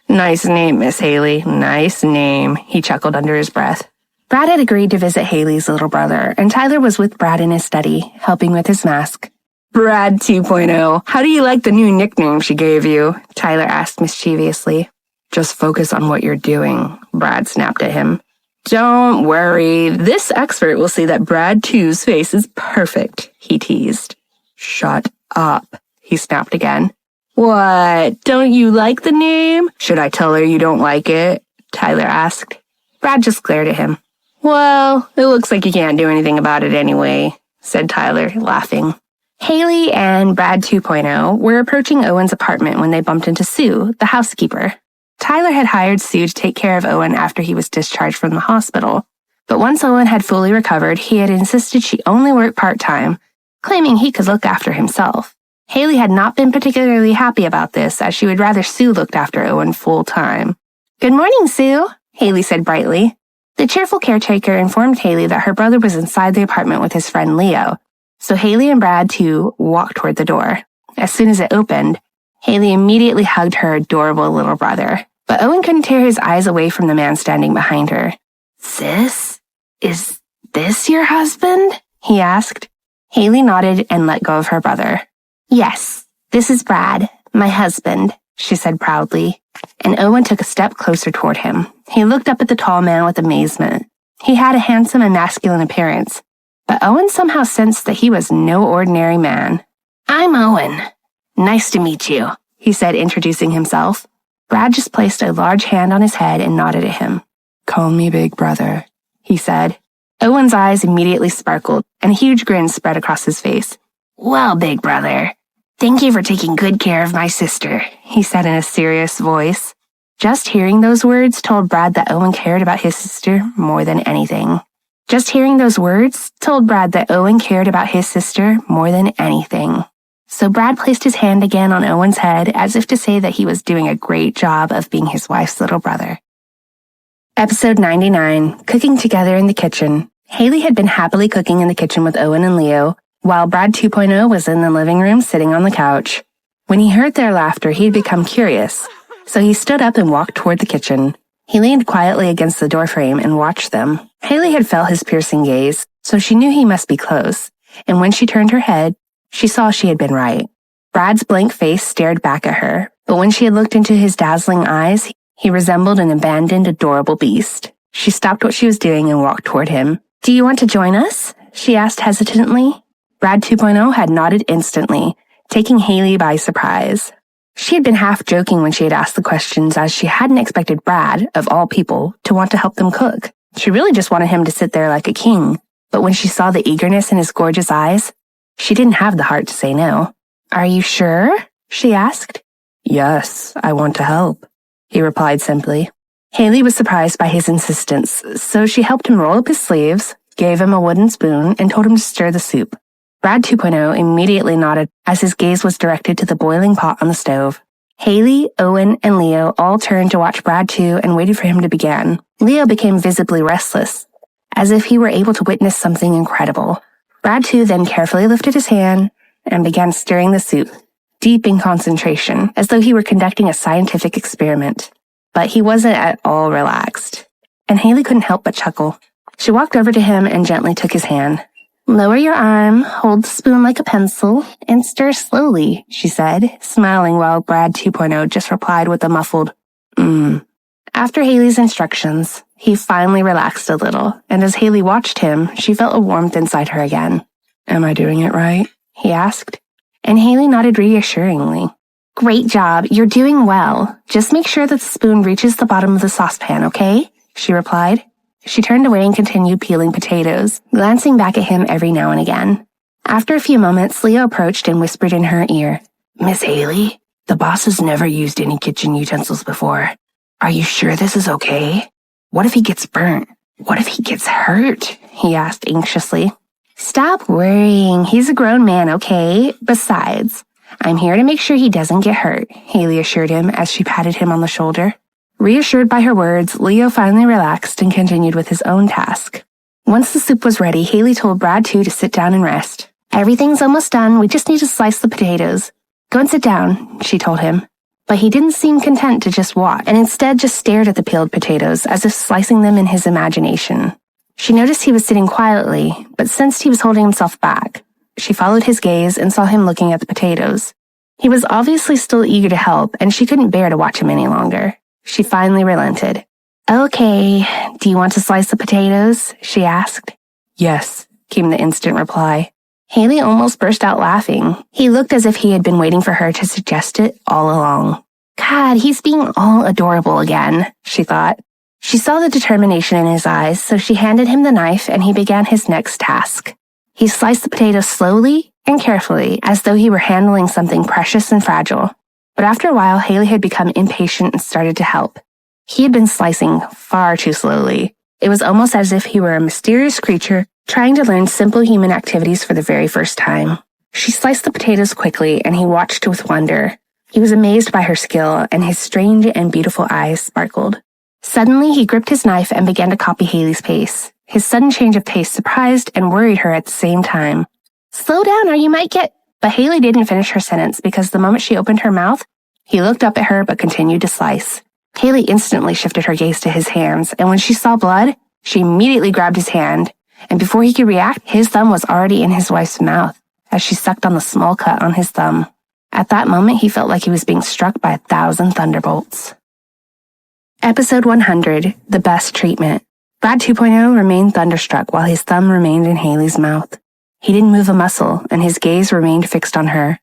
S2: Nice name, Miss Haley. Nice name, he chuckled under his breath.
S1: Brad had agreed to visit Haley's little brother, and Tyler was with Brad in his study, helping with his mask.
S2: Brad 2.0, how do you like the new nickname she gave you? Tyler asked mischievously. Just focus on what you're doing, Brad snapped at him. Don't worry, this expert will see that Brad 2's face is perfect, he teased. Shut up, he snapped again. What, don't you like the name? Should I tell her you don't like it? Tyler asked. Brad just glared at him. Well, it looks like you can't do anything about it anyway, said Tyler, laughing. Haley and Brad 2.0 were approaching Owen's apartment when they bumped into Sue, the housekeeper. Tyler had hired Sue to take care of Owen after he was discharged from the hospital. But once Owen had fully recovered, he had insisted she only work part-time, claiming he could look after himself. Haley had not been particularly happy about this, as she would rather Sue looked after Owen full-time. Good morning, Sue, Haley said brightly. The cheerful caretaker informed Haley that her brother was inside the apartment with his friend Leo, so Haley and Brad, too, walked toward the door. As soon as it opened, Haley immediately hugged her adorable little brother. But Owen couldn't tear his eyes away from the man standing behind her. Sis, is this your husband? He asked. Haley nodded and let go of her brother. Yes, this is Brad, my husband, she said proudly. And Owen took a step closer toward him. He looked up at the tall man with amazement. He had a handsome and masculine appearance, but Owen somehow sensed that he was no ordinary man. I'm Owen. Nice to meet you, he said, introducing himself. Brad just placed a large hand on his head and nodded at him. Call me Big Brother, he said. Owen's eyes immediately sparkled, and a huge grin spread across his face. Well, Big Brother, thank you for taking good care of my sister, he said in a serious voice. Just hearing those words told Brad that Owen cared about his sister more than anything. So Brad placed his hand again on Owen's head as if to say that he was doing a great job of being his wife's little brother. Episode 99, Cooking Together in the Kitchen. Haley had been happily cooking in the kitchen with Owen and Leo, while Brad 2.0 was in the living room sitting on the couch. When he heard their laughter, he had become curious, so he stood up and walked toward the kitchen. He leaned quietly against the doorframe and watched them. Haley had felt his piercing gaze, so she knew he must be close, and when she turned her head, she saw she had been right. Brad's blank face stared back at her, but when she had looked into his dazzling eyes, he resembled an abandoned, adorable beast. She stopped what she was doing and walked toward him. Do you want to join us? She asked hesitantly. Brad 2.0 had nodded instantly, taking Haley by surprise. She had been half joking when she had asked the questions, as she hadn't expected Brad, of all people, to want to help them cook. She really just wanted him to sit there like a king, but when she saw the eagerness in his gorgeous eyes, she didn't have the heart to say no. Are you sure? She asked. Yes, I want to help, he replied simply. Haley was surprised by his insistence, so she helped him roll up his sleeves, gave him a wooden spoon, and told him to stir the soup. Brad 2.0 immediately nodded as his gaze was directed to the boiling pot on the stove. Haley, Owen, and Leo all turned to watch Brad 2 and waited for him to begin. Leo became visibly restless, as if he were able to witness something incredible. Brad 2 then carefully lifted his hand and began stirring the soup, deep in concentration, as though he were conducting a scientific experiment. But he wasn't at all relaxed, and Haley couldn't help but chuckle. She walked over to him and gently took his hand. Lower your arm, hold the spoon like a pencil, and stir slowly, she said, smiling while Brad 2.0 just replied with a muffled, After Haley's instructions, he finally relaxed a little, and as Haley watched him, she felt a warmth inside her again. Am I doing it right? He asked, and Haley nodded reassuringly. Great job, you're doing well. Just make sure that the spoon reaches the bottom of the saucepan, okay? She replied. She turned away and continued peeling potatoes, glancing back at him every now and again. After a few moments, Leo approached and whispered in her ear, Miss Haley, the boss has never used any kitchen utensils before. Are you sure this is okay? What if he gets burnt? What if he gets hurt? He asked anxiously. Stop worrying. He's a grown man, okay? Besides, I'm here to make sure he doesn't get hurt, Haley assured him as she patted him on the shoulder. Reassured by her words, Leo finally relaxed and continued with his own task. Once the soup was ready, Haley told Brad 2 to sit down and rest. Everything's almost done. We just need to slice the potatoes. Go and sit down, she told him.
S1: But he didn't seem content to just watch, and instead just stared at the peeled potatoes as if slicing them in his imagination. She noticed he was sitting quietly, but sensed he was holding himself back. She followed his gaze and saw him looking at the potatoes. He was obviously still eager to help, and she couldn't bear to watch him any longer. She finally relented. "Okay, do you want to slice the potatoes?" she asked. "Yes," came the instant reply. Haley almost burst out laughing. He looked as if he had been waiting for her to suggest it all along. God, he's being all adorable again, she thought. She saw the determination in his eyes, so she handed him the knife and he began his next task. He sliced the potatoes slowly and carefully, as though he were handling something precious and fragile. But after a while, Haley had become impatient and started to help. He had been slicing far too slowly. It was almost as if he were a mysterious creature trying to learn simple human activities for the very first time. She sliced the potatoes quickly, and he watched with wonder. He was amazed by her skill, and his strange and beautiful eyes sparkled. Suddenly, he gripped his knife and began to copy Haley's pace. His sudden change of pace surprised and worried her at the same time. "Slow down or you might get—" But Haley didn't finish her sentence because the moment she opened her mouth, he looked up at her but continued to slice. Haley instantly shifted her gaze to his hands, and when she saw blood, she immediately grabbed his hand, and before he could react, his thumb was already in his wife's mouth as she sucked on the small cut on his thumb. At that moment, he felt like he was being struck by 1,000 thunderbolts. Episode 100, The Best Treatment. Brad 2.0 remained thunderstruck while his thumb remained in Haley's mouth. He didn't move a muscle, and his gaze remained fixed on her.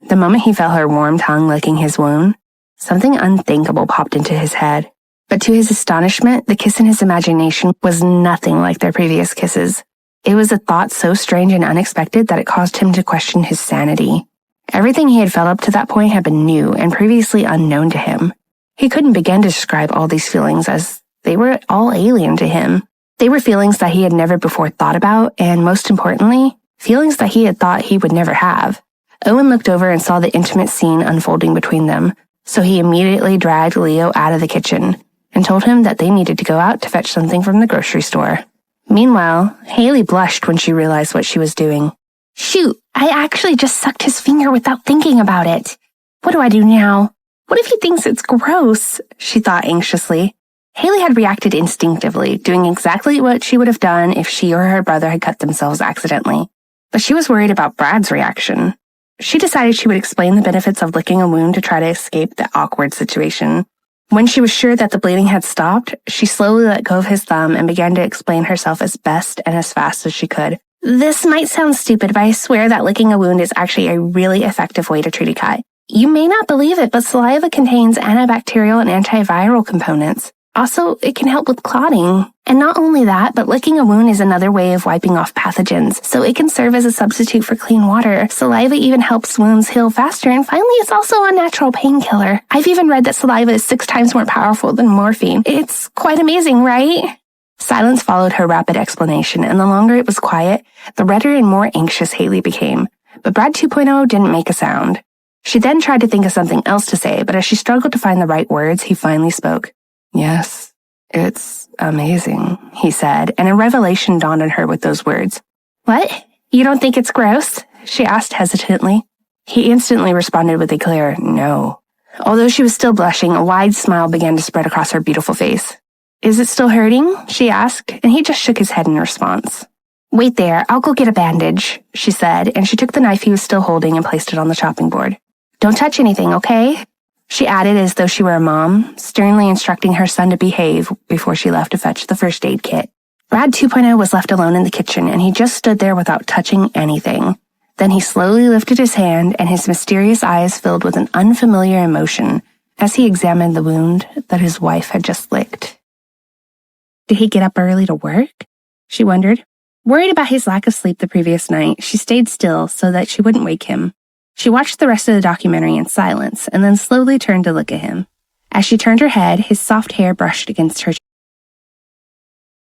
S1: The moment he felt her warm tongue licking his wound, something unthinkable popped into his head. But to his astonishment, the kiss in his imagination was nothing like their previous kisses. It was a thought so strange and unexpected that it caused him to question his sanity. Everything he had felt up to that point had been new and previously unknown to him. He couldn't begin to describe all these feelings as they were all alien to him. They were feelings that he had never before thought about, and most importantly, feelings that he had thought he would never have. Owen looked over and saw the intimate scene unfolding between them, so he immediately dragged Leo out of the kitchen and told him that they needed to go out to fetch something from the grocery store. Meanwhile, Haley blushed when she realized what she was doing. "Shoot, I actually just sucked his finger without thinking about it. What do I do now? What if he thinks it's gross?" she thought anxiously. Haley had reacted instinctively, doing exactly what she would have done if she or her brother had cut themselves accidentally. But she was worried about Brad's reaction. She decided she would explain the benefits of licking a wound to try to escape the awkward situation. When she was sure that the bleeding had stopped, she slowly let go of his thumb and began to explain herself as best and as fast as she could. "This might sound stupid, but I swear that licking a wound is actually a really effective way to treat a cut. You may not believe it, but saliva contains antibacterial and antiviral components. Also, it can help with clotting. And not only that, but licking a wound is another way of wiping off pathogens, so it can serve as a substitute for clean water. Saliva even helps wounds heal faster, and finally, it's also a natural painkiller. I've even read that saliva is 6 times more powerful than morphine. It's quite amazing, right?" Silence followed her rapid explanation, and the longer it was quiet, the redder and more anxious Haley became. But Brad 2.0 didn't make a sound. She then tried to think of something else to say, but as she struggled to find the right words, he finally spoke. "Yes, it's amazing," he said, and a revelation dawned on her with those words. "What? You don't think it's gross?" she asked hesitantly. He instantly responded with a clear no. Although she was still blushing, a wide smile began to spread across her beautiful face. "Is it still hurting?" she asked, and he just shook his head in response. "Wait there, I'll go get a bandage," she said, and she took the knife he was still holding and placed it on the chopping board. "Don't touch anything, okay?" she added as though she were a mom, sternly instructing her son to behave before she left to fetch the first aid kit. Brad 2.0 was left alone in the kitchen, and he just stood there without touching anything. Then he slowly lifted his hand, and his mysterious eyes filled with an unfamiliar emotion as he examined the wound that his wife had just licked. Did he get up early to work? She wondered. Worried about his lack of sleep the previous night, she stayed still so that she wouldn't wake him. She watched the rest of the documentary in silence and then slowly turned to look at him. As she turned her head, his soft hair brushed against her